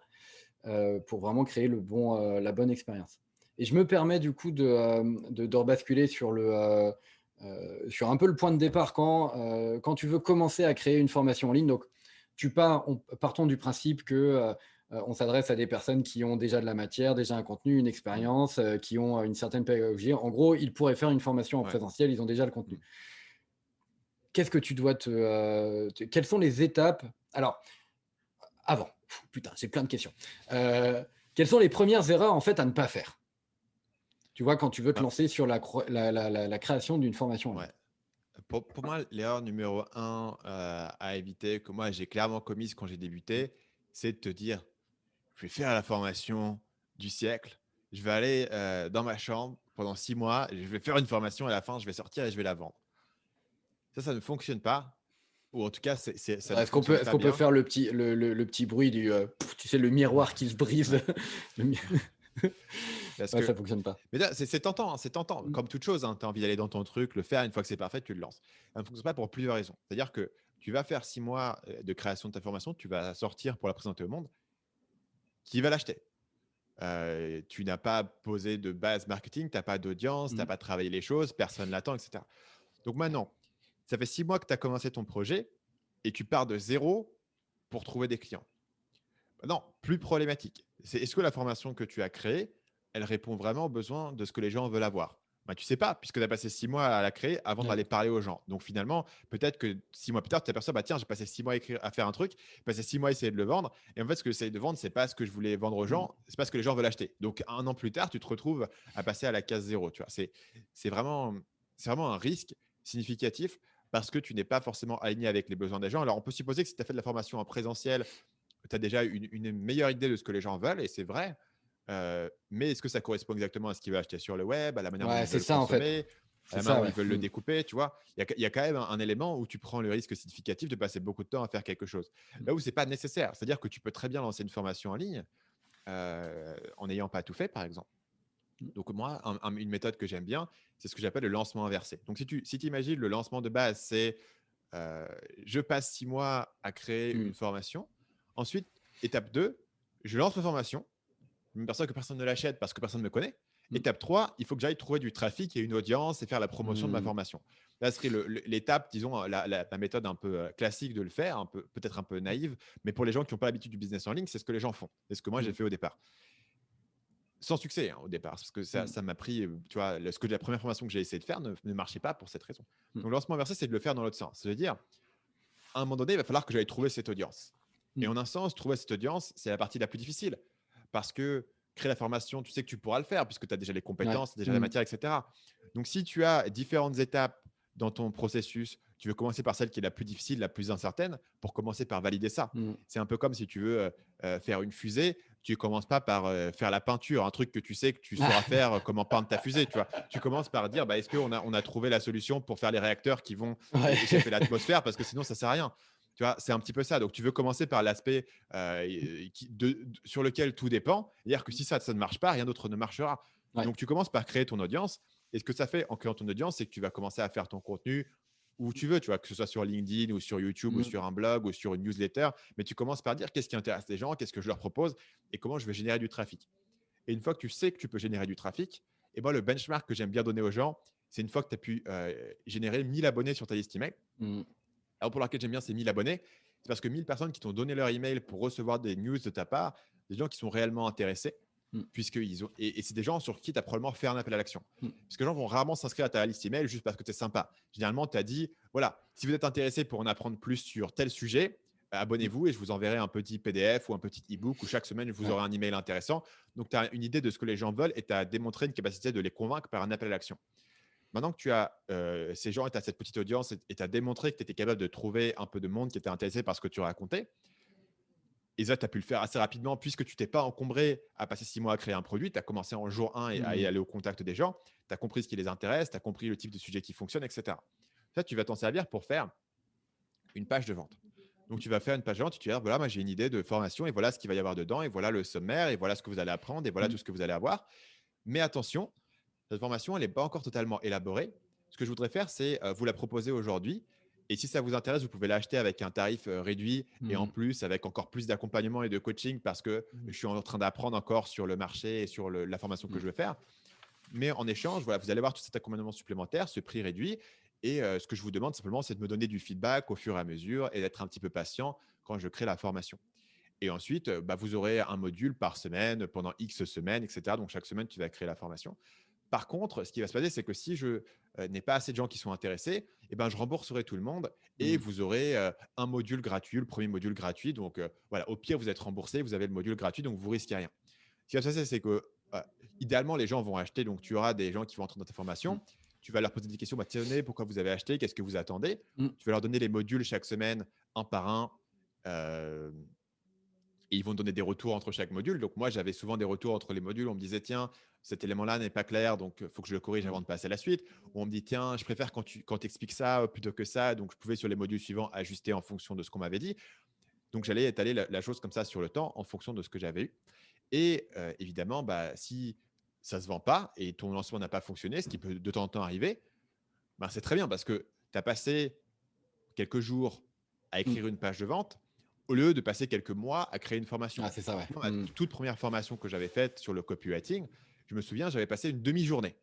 pour vraiment créer la bonne expérience. Et je me permets du coup de rebasculer sur un peu le point de départ quand tu veux commencer à créer une formation en ligne. Donc, partons du principe que on s'adresse à des personnes qui ont déjà de la matière, déjà un contenu, une Mmh. expérience, qui ont une certaine pédagogie. En gros, ils pourraient faire une formation en Ouais. présentiel, ils ont déjà le Mmh. contenu. Qu'est-ce que tu dois quelles sont les étapes? Alors, avant, putain, j'ai plein de questions. Quelles sont les premières erreurs en fait à ne pas faire? Tu vois, quand tu veux te Bah, lancer sur la création d'une formation en ligne. ouais. Pour moi, l'erreur numéro un à éviter, que moi j'ai clairement commise quand j'ai débuté, c'est de te dire: «Je vais faire la formation du siècle. Je vais aller, dans ma chambre pendant 6 mois et je vais faire une formation, à la fin, je vais sortir et je vais la vendre». Ça ne fonctionne pas, ou en tout cas, ça ne fonctionne Est-ce pas qu'on peut bien. faire le petit bruit tu sais, le miroir qui se brise? Ouais, Le mi parce Ouais, ça que fonctionne pas. mais là, c'est tentant, hein, c'est tentant. Mmh. Comme toute chose, hein, tu as envie d'aller dans ton truc, le faire. Une fois que c'est parfait, tu le lances. Ça ne fonctionne pas pour plusieurs raisons. C'est-à-dire que tu vas faire 6 mois, de création de ta formation, tu vas sortir pour la présenter au monde. Qui va l'acheter? Tu n'as pas posé de base marketing, tu as pas d'audience, tu as Mmh. pas travaillé les choses, personne l'attend, et cetera. Donc maintenant, ça fait 6 mois que tu as commencé ton projet et tu pars de zéro pour trouver des clients. Non, plus problématique. C'est est-ce que la formation que tu as créée, elle répond vraiment aux besoins de ce que les gens veulent avoir? Bah, tu sais pas, puisque tu as passé 6 mois à la créer avant Ouais. d'aller parler aux gens. Donc finalement, peut-être que 6 mois plus tard, tu t'aperçois, bah tiens, j'ai passé 6 mois à faire un truc, j'ai passé 6 mois à essayer de le vendre. Et en fait, ce que j'essaye de vendre, c'est pas ce que je voulais vendre aux Mmh. gens, c'est pas ce que les gens veulent acheter. Donc un an plus tard, tu te retrouves à passer à la case zéro. Tu vois, c'est vraiment, c'est vraiment un risque significatif parce que tu n'es pas forcément aligné avec les besoins des gens. Alors, on peut supposer que si tu as fait de la formation en présentiel, tu as déjà une meilleure idée de ce que les gens veulent et c'est vrai. Mais est-ce que ça correspond exactement à ce qu'ils veulent acheter sur le web, à la manière dont Ouais, ils c'est veulent ça en fait. consommer, à C'est la manière ça, dont ouais. ils veulent le Mmh. découper, tu vois? Il y a quand même un élément où tu prends le risque significatif de passer beaucoup de temps à faire quelque chose. Mmh. Là où c'est pas nécessaire, c'est-à-dire que tu peux très bien lancer une formation en ligne, en n'ayant pas tout fait, par exemple. Mmh. Donc moi, une méthode que j'aime bien, c'est ce que j'appelle le lancement inversé. Donc si tu imagines le lancement de base, c'est, heu, je passe 6 mois à créer Mmh. une formation. Ensuite, étape 2, je lance ma formation. Je m'aperçois que personne ne l'achète parce que personne ne me connaît. Mmh. Étape 3, il faut que j'aille trouver du trafic et une audience et faire la promotion de ma Mmh. formation. Là, ce serait l'étape, disons, la méthode un peu classique de le faire, peut-être un peu naïve, mais pour les gens qui n'ont pas l'habitude du business en ligne, c'est ce que les gens font. C'est ce que moi j'ai Mmh. fait au départ. Sans succès, hein, au départ, parce que ça Mmh. ça m'a pris, tu vois, la première formation que j'ai essayé de faire ne marchait pas pour cette raison. Mmh. Donc, le lancement inversé, c'est de le faire dans l'autre sens. C'est-à-dire, à un moment donné, il va falloir que j'aille trouver cette audience. Et Mmh. en un sens, trouver cette audience, c'est la partie la plus difficile. Parce que créer la formation, tu sais que tu pourras le faire puisque tu as déjà les Ouais. compétences, déjà la Mmh. matière, etc. Donc, si tu as différentes étapes dans ton processus, tu veux commencer par celle qui est la plus difficile, la plus incertaine, pour commencer par valider ça. Mmh. C'est un peu comme si tu veux faire une fusée, tu commences pas par faire la peinture, un truc que tu sais que tu sauras faire, comment peindre ta fusée, tu vois. Tu commences par dire, bah, est-ce qu'on a trouvé la solution pour faire les réacteurs qui vont Ouais. échapper l'atmosphère, parce que sinon ça sert à rien. Tu vois, c'est un petit peu ça. Donc, tu veux commencer par l'aspect sur lequel tout dépend. C'est-à-dire que si ça ne marche pas, rien d'autre ne marchera. Ouais. Donc, tu commences par créer ton audience. Et ce que ça fait en créant ton audience, c'est que tu vas commencer à faire ton contenu où tu veux, tu vois, que ce soit sur LinkedIn ou sur YouTube ou Mmh. sur un blog ou sur une newsletter. Mais tu commences par dire qu'est-ce qui intéresse les gens, qu'est-ce que je leur propose et comment je vais générer du trafic. Et une fois que tu sais que tu peux générer du trafic, et moi, le benchmark que j'aime bien donner aux gens, c'est une fois que tu as pu générer 1000 abonnés sur ta liste email. Mmh. Alors, pour laquelle j'aime bien ces 1000 abonnés, c'est parce que 1000 personnes qui t'ont donné leur email pour recevoir des news de ta part, des gens qui sont réellement intéressés, Mmh. puisqu'ils ont, et c'est des gens sur qui tu as probablement fait un appel à l'action. Mmh. Parce que les gens vont rarement s'inscrire à ta liste email juste parce que tu es sympa. Généralement, tu as dit voilà, si vous êtes intéressé pour en apprendre plus sur tel sujet, Mmh. abonnez-vous et je vous enverrai un petit PDF ou un petit e-book où chaque semaine, vous Ouais. aurez un email intéressant. Donc, tu as une idée de ce que les gens veulent et tu as démontré une capacité de les convaincre par un appel à l'action. Maintenant que tu as ces gens et tu as cette petite audience et tu as démontré que tu étais capable de trouver un peu de monde qui était intéressé par ce que tu racontais, et ça, tu as pu le faire assez rapidement puisque tu t'es pas encombré à passer 6 mois à créer un produit. Tu as commencé en jour 1 et à y Mmh. aller au contact des gens. Tu as compris ce qui les intéresse, tu as compris le type de sujet qui fonctionne, etc. Ça, tu vas t'en servir pour faire une page de vente. Donc, tu vas faire une page de vente et tu vas dire voilà, moi j'ai une idée de formation et voilà ce qu'il va y avoir dedans et voilà le sommaire et voilà ce que vous allez apprendre et voilà Mmh. tout ce que vous allez avoir. Mais attention, cette formation, elle n'est pas encore totalement élaborée. Ce que je voudrais faire, c'est vous la proposer aujourd'hui. Et si ça vous intéresse, vous pouvez l'acheter avec un tarif réduit et en Mmh. plus avec encore plus d'accompagnement et de coaching parce que Mmh. je suis en train d'apprendre encore sur le marché et sur la formation que Mmh. je veux faire. Mais en échange, voilà, vous allez avoir tout cet accompagnement supplémentaire, ce prix réduit. Et ce que je vous demande simplement, c'est de me donner du feedback au fur et à mesure et d'être un petit peu patient quand je crée la formation. Et ensuite, vous aurez un module par semaine pendant X semaines, etc. Donc, chaque semaine, tu vas créer la formation. Par contre, ce qui va se passer, c'est que si je n'ai pas assez de gens qui sont intéressés, eh ben, je rembourserai tout le monde et Mmh. vous aurez un module gratuit, le premier module gratuit. Donc, voilà, au pire, vous êtes remboursé, vous avez le module gratuit, donc vous risquez rien. Ce qui va se passer, c'est que idéalement, les gens vont acheter. Donc, tu auras des gens qui vont entrer dans ta Mmh. formation. Tu vas leur poser des questions. Bah, tenez, pourquoi vous avez acheté? Qu'est-ce que vous attendez? Mmh. Tu vas leur donner les modules chaque semaine, un par un. euh, et ils vont donner des retours entre chaque module. Donc, moi, j'avais souvent des retours entre les modules. On me disait, tiens, cet élément-là n'est pas clair, donc il faut que je le corrige avant Mmh. de passer à la suite. Ou on me dit, tiens, je préfère quand tu expliques ça plutôt que ça. Donc, je pouvais sur les modules suivants ajuster en fonction de ce qu'on m'avait dit. Donc, j'allais étaler la chose comme ça sur le temps en fonction de ce que j'avais eu. Et évidemment, si ça ne se vend pas et ton lancement n'a pas fonctionné, ce qui peut de temps en temps arriver, c'est très bien parce que tu as passé quelques jours à Mmh. écrire une page de vente au lieu de passer quelques mois à créer une formation. Ah, c'est ça, ouais. Moi, ma Mmh. toute première formation que j'avais faite sur le copywriting, je me souviens, j'avais passé une demi-journée.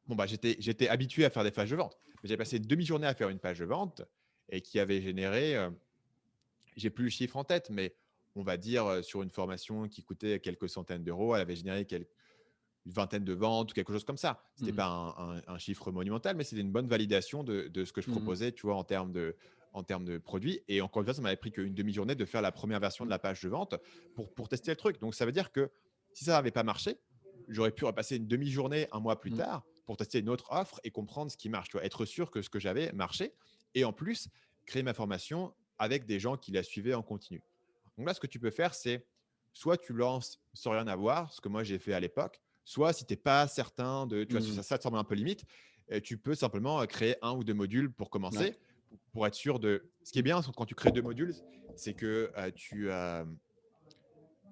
Bon, j'étais habitué à faire des pages de vente, mais j'ai passé une demi-journée à faire une page de vente et qui avait généré, j'ai plus le chiffre en tête, mais on va dire sur une formation qui coûtait quelques centaines d'euros, elle avait généré une vingtaine de ventes ou quelque chose comme ça. Ce n'était Mmh. pas un chiffre monumental, mais c'était une bonne validation de ce que je Mmh. proposais, tu vois, en termes de produits. Et encore une fois, ça m'avait pris qu'une demi-journée de faire la première version de Mmh. la page de vente pour tester le truc. Donc, ça veut dire que si ça n'avait pas marché, j'aurais pu repasser une demi-journée un mois plus Mmh. tard pour tester une autre offre et comprendre ce qui marche. Tu vois, être sûr que ce que j'avais marchait. Et en plus, créer ma formation avec des gens qui la suivaient en continu. Donc là, ce que tu peux faire, c'est soit tu lances sans rien avoir, ce que moi j'ai fait à l'époque, soit si tu n'es pas certain de, tu vois, si Mmh. ça te semble un peu limite, tu peux simplement créer un ou deux modules pour Ouais. commencer, pour être sûr de. Ce qui est bien quand tu crées deux modules, c'est que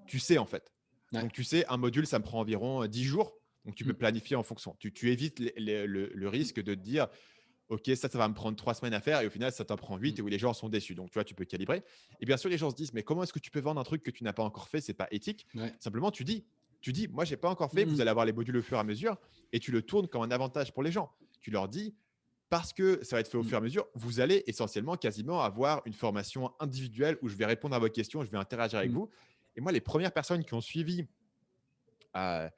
tu sais en fait. Ouais. Donc tu sais, un module, ça me prend environ 10 jours. Donc tu peux Mmh. planifier en fonction. Tu évites le Mmh. risque de te dire, OK, ça va me prendre 3 semaines à faire et au final, ça t'en prend 8 Mmh. et où les gens sont déçus. Donc, tu vois, tu peux calibrer. Et bien sûr, les gens se disent, mais comment est-ce que tu peux vendre un truc que tu n'as pas encore fait? C'est pas éthique. Ouais. Simplement, tu dis, moi, j'ai pas encore fait. Vous Mmh. allez avoir les modules au fur et à mesure et tu le tournes comme un avantage pour les gens. Tu leur dis, parce que ça va être fait au Mmh. fur et à mesure, vous allez essentiellement quasiment avoir une formation individuelle où je vais répondre à vos questions, je vais interagir avec Mmh. vous. Et moi, les premières personnes qui ont suivi à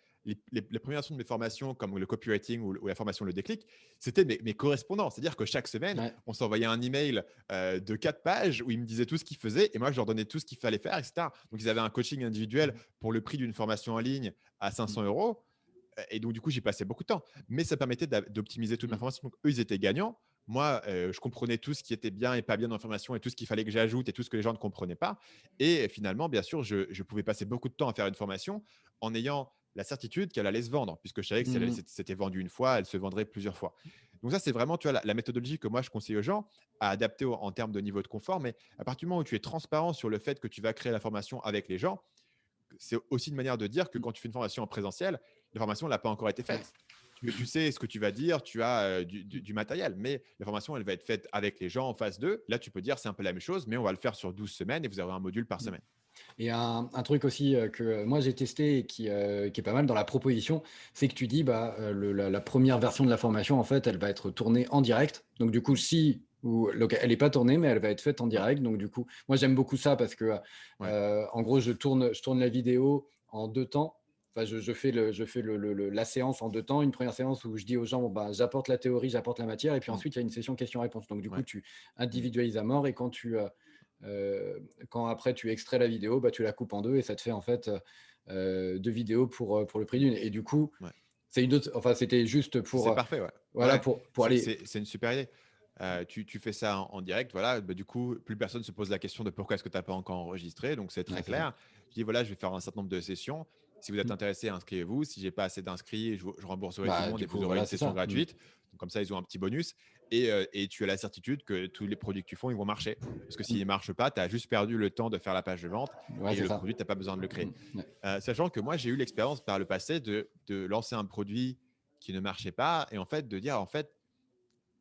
les premières versions de mes formations, comme le copywriting ou la formation Le Déclic, c'était mes correspondants. C'est-à-dire que chaque semaine, Ouais. on s'envoyait un email de 4 pages où ils me disaient tout ce qu'ils faisaient et moi, je leur donnais tout ce qu'il fallait faire, etc. Donc, ils avaient un coaching individuel Mmh. pour le prix d'une formation en ligne à Mmh. 500 euros. Et donc, du coup, j'y passais beaucoup de temps. Mais ça permettait d'optimiser toute ma Mmh. formation. Donc, eux, ils étaient gagnants. Moi, je comprenais tout ce qui était bien et pas bien dans la formation et tout ce qu'il fallait que j'ajoute et tout ce que les gens ne comprenaient pas. Et finalement, bien sûr, je pouvais passer beaucoup de temps à faire une formation en ayant la certitude qu'elle allait se vendre, puisque je savais que si Mmh. c'était vendu une fois, elle se vendrait plusieurs fois. Donc ça, c'est vraiment, tu vois, la méthodologie que moi, je conseille aux gens à adapter en termes de niveau de confort. Mais à partir du moment où tu es transparent sur le fait que tu vas créer la formation avec les gens, c'est aussi une manière de dire que Mmh. quand tu fais une formation en présentiel, la formation n'a pas encore été Ouais. faite. Tu sais ce que tu vas dire, tu as du matériel, mais la formation, elle va être faite avec les gens en face d'eux. Là, tu peux dire, c'est un peu la même chose, mais on va le faire sur 12 semaines et vous aurez un module par Mm. semaine. Et un truc aussi que moi j'ai testé et qui est pas mal dans la proposition, c'est que tu dis bah, la première version de la formation, en fait, elle va être tournée en direct. Donc du coup, si ou, donc, elle n'est pas tournée, mais elle va être faite en Ouais, direct. Donc du coup, moi j'aime beaucoup ça parce que ouais, en gros, je tourne la vidéo en deux temps. Enfin, je fais la séance en deux temps. Une première séance où je dis aux gens, bon, bah, j'apporte la théorie, j'apporte la matière, et puis mm, ensuite il y a une session questions-réponses. Donc du coup, ouais, tu mm, individualises à mort, et euh, quand après tu extrais la vidéo, bah, tu la coupes en deux et ça te fait en fait deux vidéos pour le prix d'une. Et du coup, ouais. c'est une autre, enfin, c'était juste C'est parfait, ouais. voilà, Ouais, pour aller. c'est une super idée. Tu fais ça en direct, voilà. Bah, du coup, plus personne se pose la question de pourquoi est-ce que tu n'as pas encore enregistré. Donc, c'est Ouais, très c'est ça. clair. Je dis, voilà, je vais faire un certain nombre de sessions. Si vous êtes Mm. intéressé, inscrivez-vous. Si j'ai pas assez d'inscrits, je rembourserai tout le Bah, monde du et vous coup, aurez une voilà, c'est session ça. Mm. gratuite. Donc, comme ça, ils ont un petit bonus. Et tu as la certitude que tous les produits que tu font, ils vont marcher. Parce que s'ils ne Mm. marchent pas, tu as juste perdu le temps de faire la page de vente Ouais, et c'est le ça. produit, tu n'as pas besoin de le Mm. créer. Ouais. Sachant que moi, j'ai eu l'expérience par le passé de lancer un produit qui ne marchait pas et en fait de dire en fait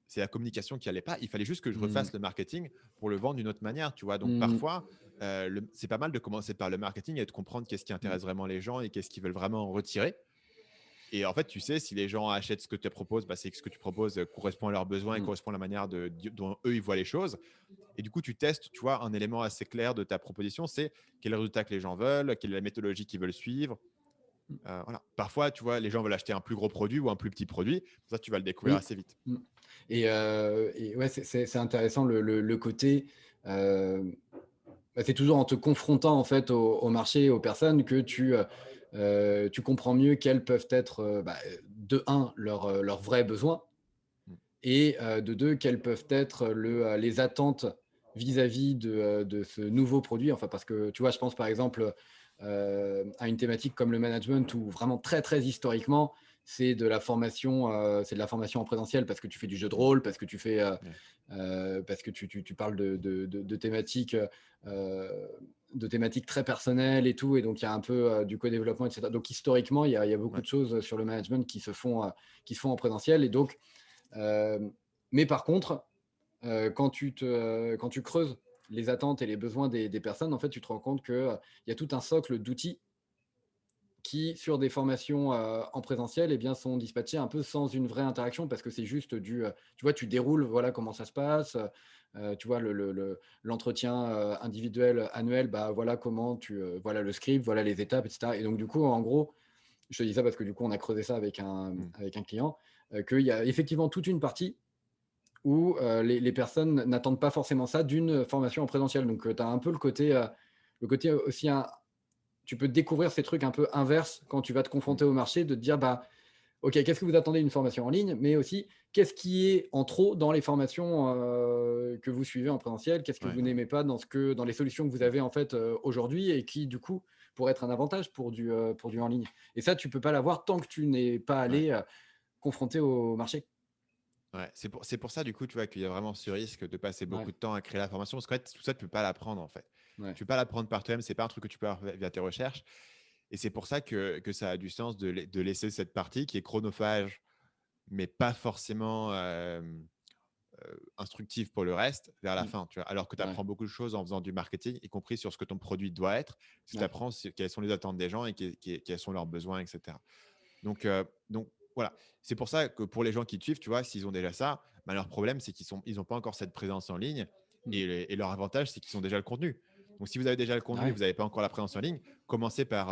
c'est la communication qui allait pas. Il fallait juste que je Mm. refasse le marketing pour le vendre d'une autre manière, tu vois. Donc Mm. parfois, c'est pas mal de commencer par le marketing et de comprendre qu'est-ce qui Mm. intéresse vraiment les gens et qu'est-ce qu'ils veulent vraiment en retirer. Et en fait, tu sais, si les gens achètent ce que tu proposes, bah, c'est que ce que tu proposes correspond à leurs besoins et Mm. correspond à la manière dont eux, ils voient les choses. Et du coup, tu testes, tu vois, un élément assez clair de ta proposition, c'est quel est le résultat que les gens veulent, quelle est la méthodologie qu'ils veulent suivre. Voilà. Parfois, tu vois, les gens veulent acheter un plus gros produit ou un plus petit produit. Ça, tu vas le découvrir Oui. assez vite. Mm. Et ouais, c'est intéressant le côté. euh, Bah, c'est toujours en te confrontant en fait au marché, aux personnes, que tu comprends mieux quels peuvent être, bah, de un, leurs vrais besoins, Mm. et de deux, quelles peuvent être les attentes vis-à-vis de ce nouveau produit. Enfin, parce que tu vois, je pense par exemple à une thématique comme le management, où vraiment très très historiquement, c'est de la formation en présentiel, parce que tu fais du jeu de Mm. rôle, parce que tu fais Ouais. parce que tu parles de thématiques, euh, de thématiques très personnelles et tout, et donc il y a un peu du co-développement, etc. Donc historiquement, il y a beaucoup Ouais. de choses sur le management qui se font en présentiel, et donc, euh, mais par contre, quand tu creuses les attentes et les besoins des personnes, en fait, tu te rends compte qu'il y a tout un socle d'outils qui, sur des formations en présentiel, eh bien, sont dispatchés un peu sans une vraie interaction, parce que c'est juste tu vois, tu déroules, voilà comment ça se passe. Tu vois, l'entretien individuel annuel, bah, voilà comment voilà le script, voilà les étapes, etc. Et donc, du coup, en gros, je te dis ça parce que du coup, on a creusé ça avec un, Mm. avec un client, qu'il y a effectivement toute une partie où les personnes n'attendent pas forcément ça d'une formation en présentiel. Donc, tu as un peu le côté aussi, tu peux découvrir ces trucs un peu inverses quand tu vas te Mm. confronter au marché, de te dire, bah, OK, qu'est-ce que vous attendez d'une formation en ligne, mais aussi qu'est-ce qui est en trop dans les formations que vous suivez en présentiel, qu'est-ce que Ouais. vous n'aimez pas dans les solutions que vous Mm. avez en fait aujourd'hui, et qui du coup pourrait être un avantage pour du en ligne. Et ça, tu peux pas l'avoir tant que tu n'es pas Ouais. allé confronté au marché. Ouais. C'est pour ça, du coup, tu vois, qu'il y a vraiment ce risque de passer Ouais, beaucoup de temps à créer la formation. Parce qu'en fait, tout ça, tu ne peux pas l'apprendre, en fait. ouais, Tu ne peux pas l'apprendre par toi-même. Ce n'est pas un truc que tu peux avoir via tes recherches. Et c'est pour ça que ça a du sens de laisser cette partie qui est chronophage, mais pas forcément instructive pour le reste, vers la mm, fin. Tu vois. Alors que tu ouais, apprends beaucoup de choses en faisant du marketing, y compris sur ce que ton produit doit être. Ce que tu ouais. apprends, c'est quelles sont les attentes des gens et quels sont leurs besoins, etc. Donc voilà, c'est pour ça que pour les gens qui te suivent, tu vois, s'ils ont déjà ça, bah, leur problème, c'est qu'ils n'ont pas encore cette présence en ligne. Mm. Et leur avantage, c'est qu'ils ont déjà le contenu. Donc, si vous avez déjà le Ah contenu, ouais. vous n'avez pas encore la présence en ligne, commencez par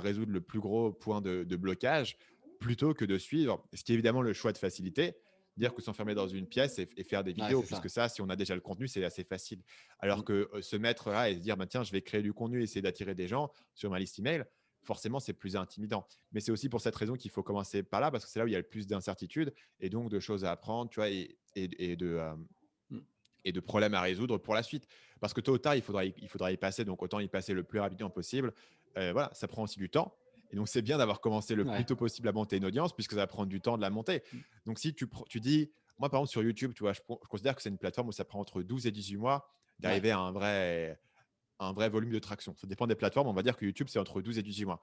résoudre le plus gros point de blocage plutôt que de suivre, ce qui est évidemment le choix de facilité, dire que s'enfermer dans une pièce et faire des Ouais, vidéos, c'est puisque ça. ça, si on a déjà le contenu, c'est assez facile. Alors Mm. que se mettre là et se dire, bah, tiens, je vais créer du contenu et essayer d'attirer des gens sur ma liste email, forcément, c'est plus intimidant. Mais c'est aussi pour cette raison qu'il faut commencer par là, parce que c'est là où il y a le plus d'incertitudes et donc de choses à apprendre, tu vois, Mm. et de problèmes à résoudre pour la suite. Parce que tôt ou tard, il faudra y passer, donc autant y passer le plus rapidement possible. Voilà, ça prend aussi du temps. Et donc, c'est bien d'avoir commencé le plus Ouais. tôt possible à monter une audience, puisque ça va prendre du temps de la monter. Mm. Donc, si tu dis, moi, par exemple, sur YouTube, tu vois, je considère que c'est une plateforme où ça prend entre 12 et 18 mois Ouais. d'arriver à un vrai volume de traction. Ça dépend des plateformes. On va dire que YouTube, c'est entre 12 et 18 mois.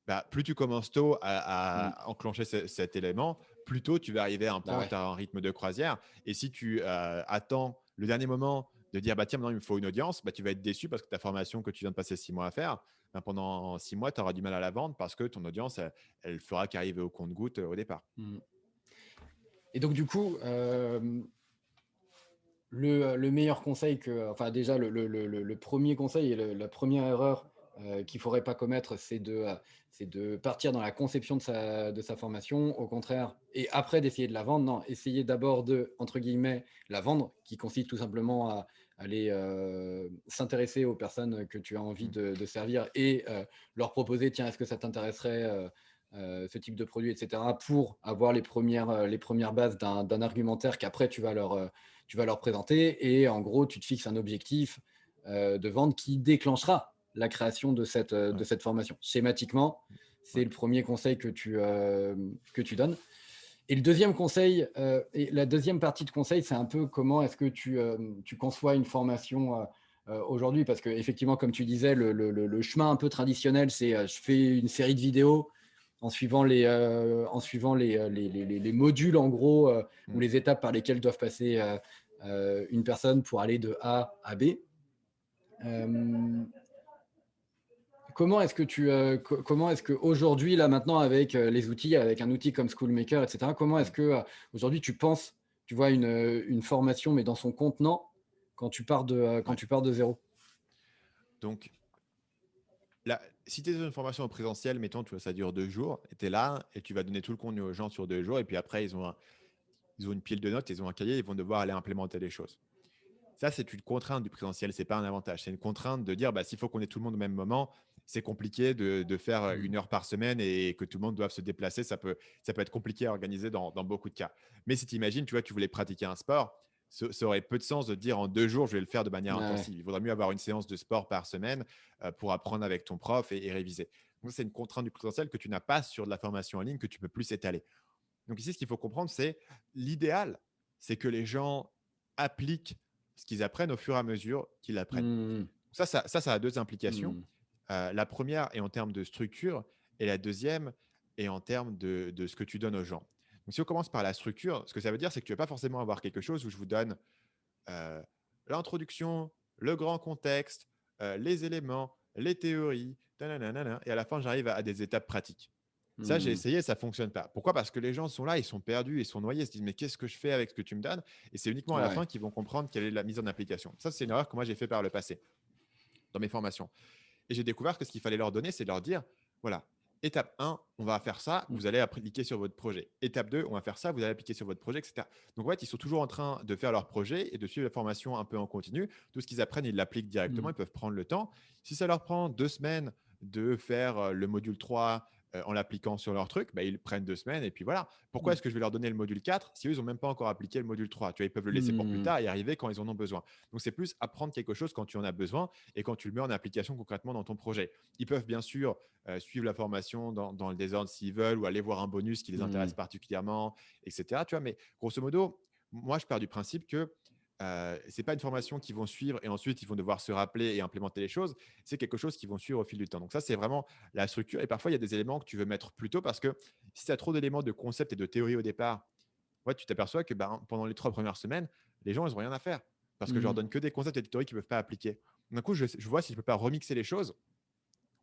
Bah, plus tu commences tôt Mm. à enclencher cet élément, plus tôt tu vas arriver à un Bah point où ouais. tu as un rythme de croisière. Et si tu attends le dernier moment de dire bah, tiens, maintenant il me faut une audience, bah, tu vas être déçu parce que ta formation que tu viens de passer 6 mois à faire, bah, pendant 6 mois, tu auras du mal à la vendre parce que ton audience, elle fera qu'arriver au compte-goutte au départ. Mm. Et donc, du coup, le meilleur conseil enfin déjà, le premier conseil et la première erreur qu'il ne faudrait pas commettre, c'est de partir dans la conception de sa formation, au contraire, et après d'essayer de la vendre. Non, essayer d'abord de, entre guillemets, la vendre, qui consiste tout simplement à aller s'intéresser aux personnes que tu as envie Mm. de servir et leur proposer, tiens, est-ce que ça t'intéresserait ce type de produit, etc., pour avoir les premières bases d'un argumentaire qu'après tu vas leur présenter. Et en gros, tu te fixes un objectif de vente qui déclenchera la création de Ouais, cette formation. Schématiquement, c'est ouais. le premier conseil que tu donnes. Et le deuxième conseil, et la deuxième partie de conseil, c'est un peu comment est-ce que tu conçois une formation aujourd'hui. Parce qu'effectivement, comme tu disais, le chemin un peu traditionnel, c'est je fais une série de vidéos en suivant les modules, en gros, ou Mm. les étapes par lesquelles doivent passer une personne pour aller de A à B. Euh, comment est-ce que aujourd'hui, là maintenant, avec les outils, avec un outil comme Schoolmaker, etc., comment est-ce Mm. que aujourd'hui tu penses, tu vois, une formation, mais dans son contenant, quand Ouais. tu pars de zéro? Donc, là, si tu es dans une formation en présentiel, mettons, tu vois, ça dure 2 jours, et tu es là, et tu vas donner tout le contenu aux gens sur 2 jours, et puis après, ils ont une pile de notes, ils ont un cahier, ils vont devoir aller implémenter les choses. Ça, c'est une contrainte du présentiel, c'est pas un avantage. C'est une contrainte de dire, bah, s'il faut qu'on ait tout le monde au même moment, c'est compliqué de faire Mm. 1 heure par semaine et que tout le monde doive se déplacer. Ça peut être compliqué à organiser dans beaucoup de cas. Mais si tu imagines, tu vois, tu voulais pratiquer un sport, ça aurait peu de sens de te dire en 2 jours, je vais le faire de manière Ouais. intensive. Il vaudrait mieux avoir une séance de sport par semaine pour apprendre avec ton prof et réviser. Donc, c'est une contrainte du présentiel que tu n'as pas sur de la formation en ligne que tu peux plus étaler. Donc ici, ce qu'il faut comprendre, c'est l'idéal, c'est que les gens appliquent ce qu'ils apprennent au fur et à mesure qu'ils l'apprennent. Mm. Ça a deux implications. Mm. La première est en termes de structure et la deuxième est en termes de ce que tu donnes aux gens. Donc si on commence par la structure, ce que ça veut dire, c'est que tu ne vas pas forcément avoir quelque chose où je vous donne euh, l'introduction, le grand contexte, les éléments, les théories, tananana, et à la fin, j'arrive à des étapes pratiques. Ça, j'ai Mm. essayé, ça ne fonctionne pas. Pourquoi? Parce que les gens sont là, ils sont perdus, ils sont noyés, ils se disent mais qu'est-ce que je fais avec ce que tu me donnes? Et c'est uniquement à la Ouais. fin qu'ils vont comprendre quelle est la mise en application. Ça, c'est une erreur que moi j'ai fait par le passé dans mes formations. Et j'ai découvert que ce qu'il fallait leur donner, c'est de leur dire, voilà, étape 1, on va faire ça, Mm. vous allez appliquer sur votre projet. Étape 2, on va faire ça, vous allez appliquer sur votre projet, etc. Donc, en fait, ils sont toujours en train de faire leur projet et de suivre la formation un peu en continu. Tout ce qu'ils apprennent, ils l'appliquent directement, Mm. ils peuvent prendre le temps. Si ça leur prend 2 semaines de faire le module 3 en l'appliquant sur leur truc, bah, ils prennent 2 semaines et puis voilà. Pourquoi est-ce Mm. que je vais leur donner le module 4 si eux, ils n'ont même pas encore appliqué le module 3? Tu vois, ils peuvent le laisser pour plus Mm. tard et arriver quand ils en ont besoin. Donc, c'est plus apprendre quelque chose quand tu en as besoin et quand tu le mets en application concrètement dans ton projet. Ils peuvent bien sûr suivre la formation dans le désordre s'ils veulent ou aller voir un bonus qui les intéresse Mm. particulièrement, etc. Tu vois, mais grosso modo, moi, je pars du principe que ce n'est pas une formation qu'ils vont suivre et ensuite ils vont devoir se rappeler et implémenter les choses. C'est quelque chose qu'ils vont suivre au fil du temps. Donc, ça, c'est vraiment la structure. Et parfois, il y a des éléments que tu veux mettre plus tôt parce que si tu as trop d'éléments de concept et de théorie au départ, ouais, tu t'aperçois que ben, pendant les 3 premières semaines, les gens, ils n'ont rien à faire parce que je leur Mm. donne que des concepts et des théories qu'ils ne peuvent pas appliquer. D'un coup, je vois si je ne peux pas remixer les choses,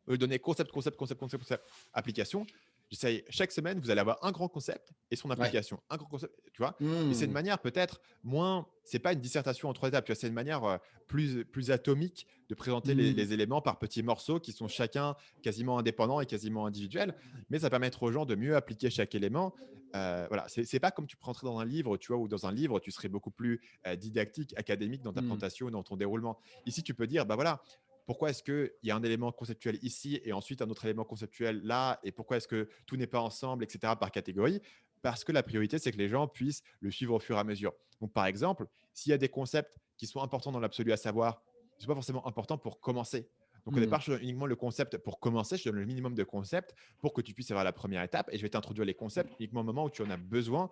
donner concept, concept, concept, concept, concept, application. J'essaye chaque semaine, vous allez avoir un grand concept et son Ouais. application. Un grand concept, tu vois. Et c'est une Mm. manière peut-être moins, c'est pas une dissertation en 3 étapes, tu vois, c'est une manière plus atomique de présenter Mm. les éléments par petits morceaux qui sont chacun quasiment indépendants et quasiment individuels, mais ça va permettre aux gens de mieux appliquer chaque élément. Voilà, c'est pas comme tu prendrais dans un livre, tu vois, ou dans un livre, tu serais beaucoup plus didactique, académique dans ta Mm. présentation, dans ton déroulement. Ici, tu peux dire, bah voilà, pourquoi est-ce qu'il y a un élément conceptuel ici et ensuite un autre élément conceptuel là, et pourquoi est-ce que tout n'est pas ensemble, etc., par catégorie? Parce que la priorité, c'est que les gens puissent le suivre au fur et à mesure. Donc, par exemple, s'il y a des concepts qui sont importants dans l'absolu à savoir, ce n'est pas forcément important pour commencer. Donc, au Mm. départ, je donne uniquement le concept pour commencer, je donne le minimum de concepts pour que tu puisses avoir la première étape et je vais t'introduire les concepts uniquement au moment où tu en as besoin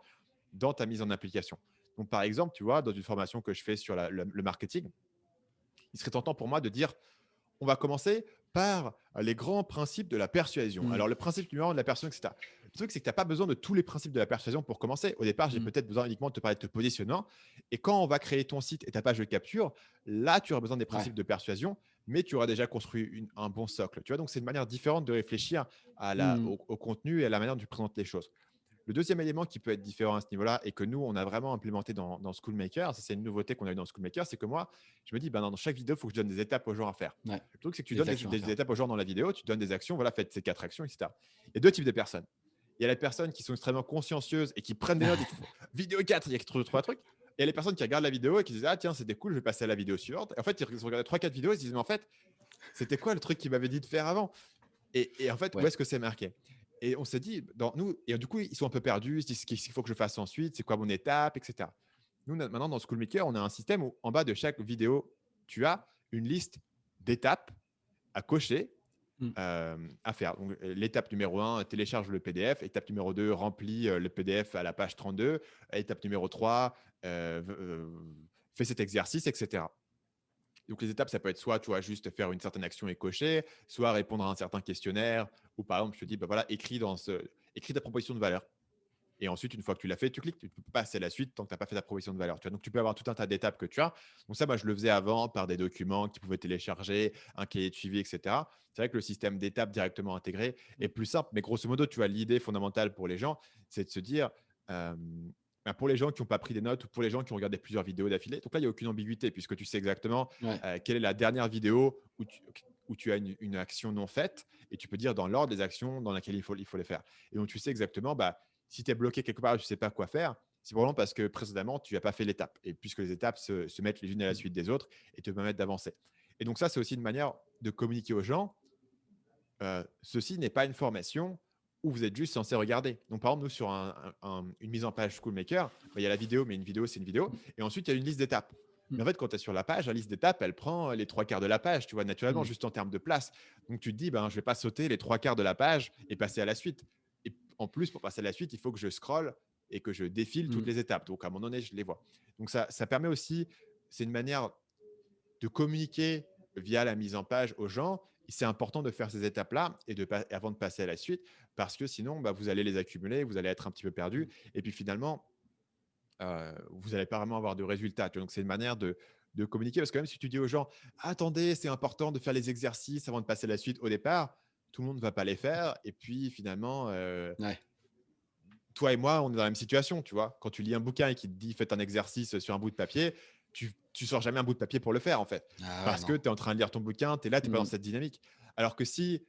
dans ta mise en application. Donc, par exemple, tu vois, dans une formation que je fais sur le marketing, il serait tentant pour moi de dire on va commencer par les grands principes de la persuasion. Mmh. Alors, le principe numéro 1 de la persuasion, etc. Le truc, c'est que tu n'as pas besoin de tous les principes de la persuasion pour commencer. Au départ, j'ai Mmh. peut-être besoin uniquement de te parler de te positionnement. Et quand on va créer ton site et ta page de capture, là, tu auras besoin des Ouais. principes de persuasion, mais tu auras déjà construit un bon socle. Tu vois, donc c'est une manière différente de réfléchir Mmh. au contenu et à la manière dont tu présentes les choses. Le deuxième élément qui peut être différent à ce niveau-là et que nous, on a vraiment implémenté dans Schoolmaker, ça c'est une nouveauté qu'on a eu dans Schoolmaker, c'est que moi, je me dis, ben, dans chaque vidéo, il faut que je donne des étapes aux gens à faire. Ouais. Le truc, c'est que tu donnes Des actions à des faire. étapes aux gens dans la vidéo, tu donnes des actions, voilà, faites ces 4 actions, etc. Il y a deux types de personnes. Il y a les personnes qui sont extrêmement consciencieuses et qui prennent des notes et qui font vidéo 4, il y a trois trucs. Et il y a les personnes qui regardent la vidéo et qui disent, ah tiens, c'était cool, je vais passer à la vidéo suivante. Et en fait, ils regardent 3-4 vidéos et ils se disent, mais en fait, c'était quoi le truc qu'il m'avait dit de faire avant? Et en fait, où Ouais. est-ce que c'est marqué? Et on s'est dit, nous, et du coup, ils sont un peu perdus, ils se disent qu'est-ce qu'il faut que je fasse ensuite, c'est quoi mon étape, etc. Nous, maintenant, dans Schoolmaker, on a un système où en bas de chaque vidéo, tu as une liste d'étapes à cocher, Mmh. à faire. Donc, l'étape numéro 1, télécharge le PDF. Étape numéro 2, remplis le PDF à la page 32. Étape numéro 3, fais cet exercice, etc. Donc, les étapes, ça peut être soit, tu vois, juste faire une certaine action et cocher, soit répondre à un certain questionnaire, ou par exemple, je te dis, bah voilà, écris ta proposition de valeur. Et ensuite, une fois que tu l'as fait, tu cliques, tu peux passer à la suite tant que tu n'as pas fait ta proposition de valeur. Tu vois, donc, tu peux avoir tout un tas d'étapes que tu as. Donc, ça, moi, je le faisais avant par des documents qui pouvaient télécharger, un cahier de suivi, etc. C'est vrai que le système d'étapes directement intégré est plus simple. Mais grosso modo, tu vois, l'idée fondamentale pour les gens, c'est de se dire, euh, ben, pour les gens qui n'ont pas pris des notes ou pour les gens qui ont regardé plusieurs vidéos d'affilée, donc là, il n'y a aucune ambiguïté puisque tu sais exactement Ouais. quelle est la dernière vidéo où tu as une action non faite et tu peux dire dans l'ordre des actions dans lesquelles il faut les faire. Et donc, tu sais exactement, bah, si tu es bloqué quelque part et tu ne sais pas quoi faire, c'est probablement parce que précédemment, tu n'as pas fait l'étape. Et puisque les étapes se mettent les unes à la suite des autres et te permettent d'avancer. Et donc, ça, c'est aussi une manière de communiquer aux gens. Ceci n'est pas une formation où vous êtes juste censé regarder. Donc, par exemple, nous, sur une mise en page Schoolmaker, bah, il y a la vidéo, mais une vidéo, c'est une vidéo. Et ensuite, il y a une liste d'étapes. Mais en fait, quand tu es sur la page, la liste d'étapes, elle prend les 3 quarts de la page, tu vois, naturellement, Mmh. juste en termes de place. Donc, tu te dis, ben, je ne vais pas sauter les 3 quarts de la page et passer à la suite. Et en plus, pour passer à la suite, il faut que je scrolle et que je défile toutes Mmh. les étapes. Donc, à un moment donné, je les vois. Donc, ça permet aussi, c'est une manière de communiquer via la mise en page aux gens. C'est important de faire ces étapes-là avant de passer à la suite, parce que sinon, bah, vous allez les accumuler, vous allez être un petit peu perdu. Et puis finalement, vous n'allez pas vraiment avoir de résultats. Donc, c'est une manière de communiquer. Parce que même si tu dis aux gens, attendez, c'est important de faire les exercices avant de passer à la suite au départ, tout le monde ne va pas les faire. Et puis finalement, Ouais. toi et moi, on est dans la même situation, tu vois. Quand tu lis un bouquin et qu'il te dit faites un exercice sur un bout de papier, tu sors jamais un bout de papier pour le faire, en fait. Ah ouais, Parce que non. tu es en train de lire ton bouquin, tu es là, tu n'es pas dans Mmh. cette dynamique. Alors que si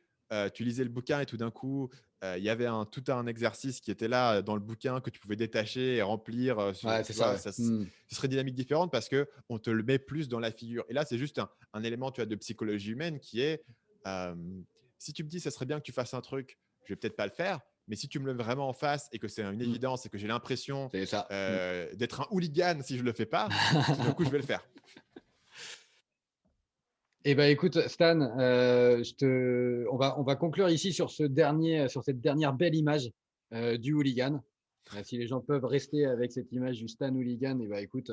tu lisais le bouquin et tout d'un coup, il y avait tout un exercice qui était là dans le bouquin que tu pouvais détacher et remplir, Ouais, c'est tu ça, vois, ouais. Mmh. ce serait une dynamique différente parce qu'on te le met plus dans la figure. Et là, c'est juste un élément, tu vois, de psychologie humaine qui est, euh, si tu me dis, ça serait bien que tu fasses un truc, je vais peut-être pas le faire, mais si tu me le mets vraiment en face et que c'est une Mmh. évidence et que j'ai l'impression C'est ça. Mmh. d'être un hooligan si je le fais pas, tout d'un coup, je vais le faire. Eh ben, écoute, Stan, on va conclure ici sur sur cette dernière belle image du hooligan. Si les gens peuvent rester avec cette image du Stan hooligan, eh ben, écoute,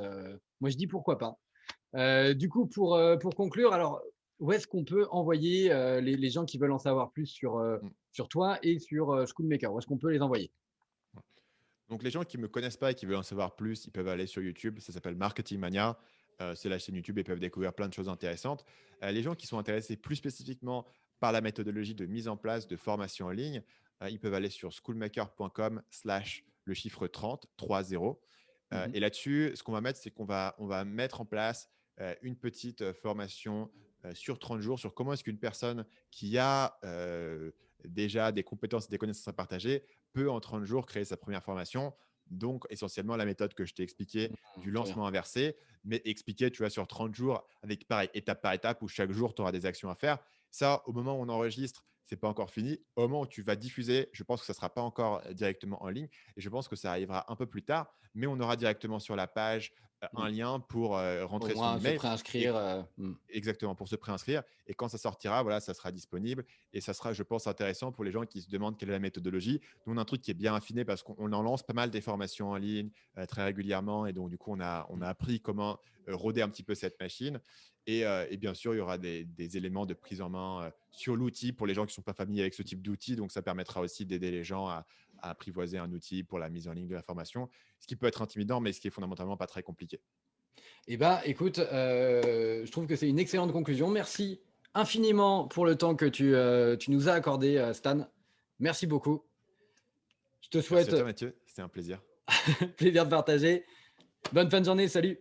moi je dis pourquoi pas. Du coup, pour conclure, alors, où est-ce qu'on peut envoyer les gens qui veulent en savoir plus Mm. sur toi et sur Schoolmaker? Où est-ce qu'on peut les envoyer? Donc, les gens qui ne me connaissent pas et qui veulent en savoir plus, ils peuvent aller sur YouTube. Ça s'appelle Marketing Mania. C'est la chaîne YouTube et peuvent découvrir plein de choses intéressantes. Les gens qui sont intéressés plus spécifiquement par la méthodologie de mise en place de formation en ligne, ils peuvent aller sur schoolmaker.com/ le chiffre 30, 30. Mhm. Et là-dessus, ce qu'on va mettre, c'est qu'on va mettre en place une petite formation sur 30 jours sur comment est-ce qu'une personne qui a déjà des compétences et des connaissances à partager peut en 30 jours créer sa première formation. Donc, essentiellement, la méthode que je t'ai expliquée du Très bien. lancement inversé, mais expliquée, tu vois, sur 30 jours avec, pareil, étape par étape, où chaque jour, tu auras des actions à faire. Ça, au moment où on enregistre, c'est pas encore fini. Au moment où tu vas diffuser, je pense que ça ne sera pas encore directement en ligne et je pense que ça arrivera un peu plus tard, mais on aura directement sur la page un lien pour Au rentrer son moins se email. Et préinscrire. exactement, pour se préinscrire. Et quand ça sortira, voilà, ça sera disponible. Et ça sera, je pense, intéressant pour les gens qui se demandent quelle est la méthodologie. Nous, on a un truc qui est bien affiné parce qu'on en lance pas mal des formations en ligne très régulièrement. Et donc, du coup, on a appris comment roder un petit peu cette machine. Et bien sûr, il y aura des éléments de prise en main sur l'outil pour les gens qui ne sont pas familiers avec ce type d'outil. Donc, ça permettra aussi d'aider les gens à apprivoiser un outil pour la mise en ligne de la formation, ce qui peut être intimidant, mais ce qui est fondamentalement pas très compliqué. Eh bien, écoute, je trouve que c'est une excellente conclusion. Merci infiniment pour le temps que tu nous as accordé, Stan. Merci beaucoup. Je te Merci souhaite à toi, Mathieu. C'était un plaisir. plaisir de partager. Bonne fin de journée. Salut.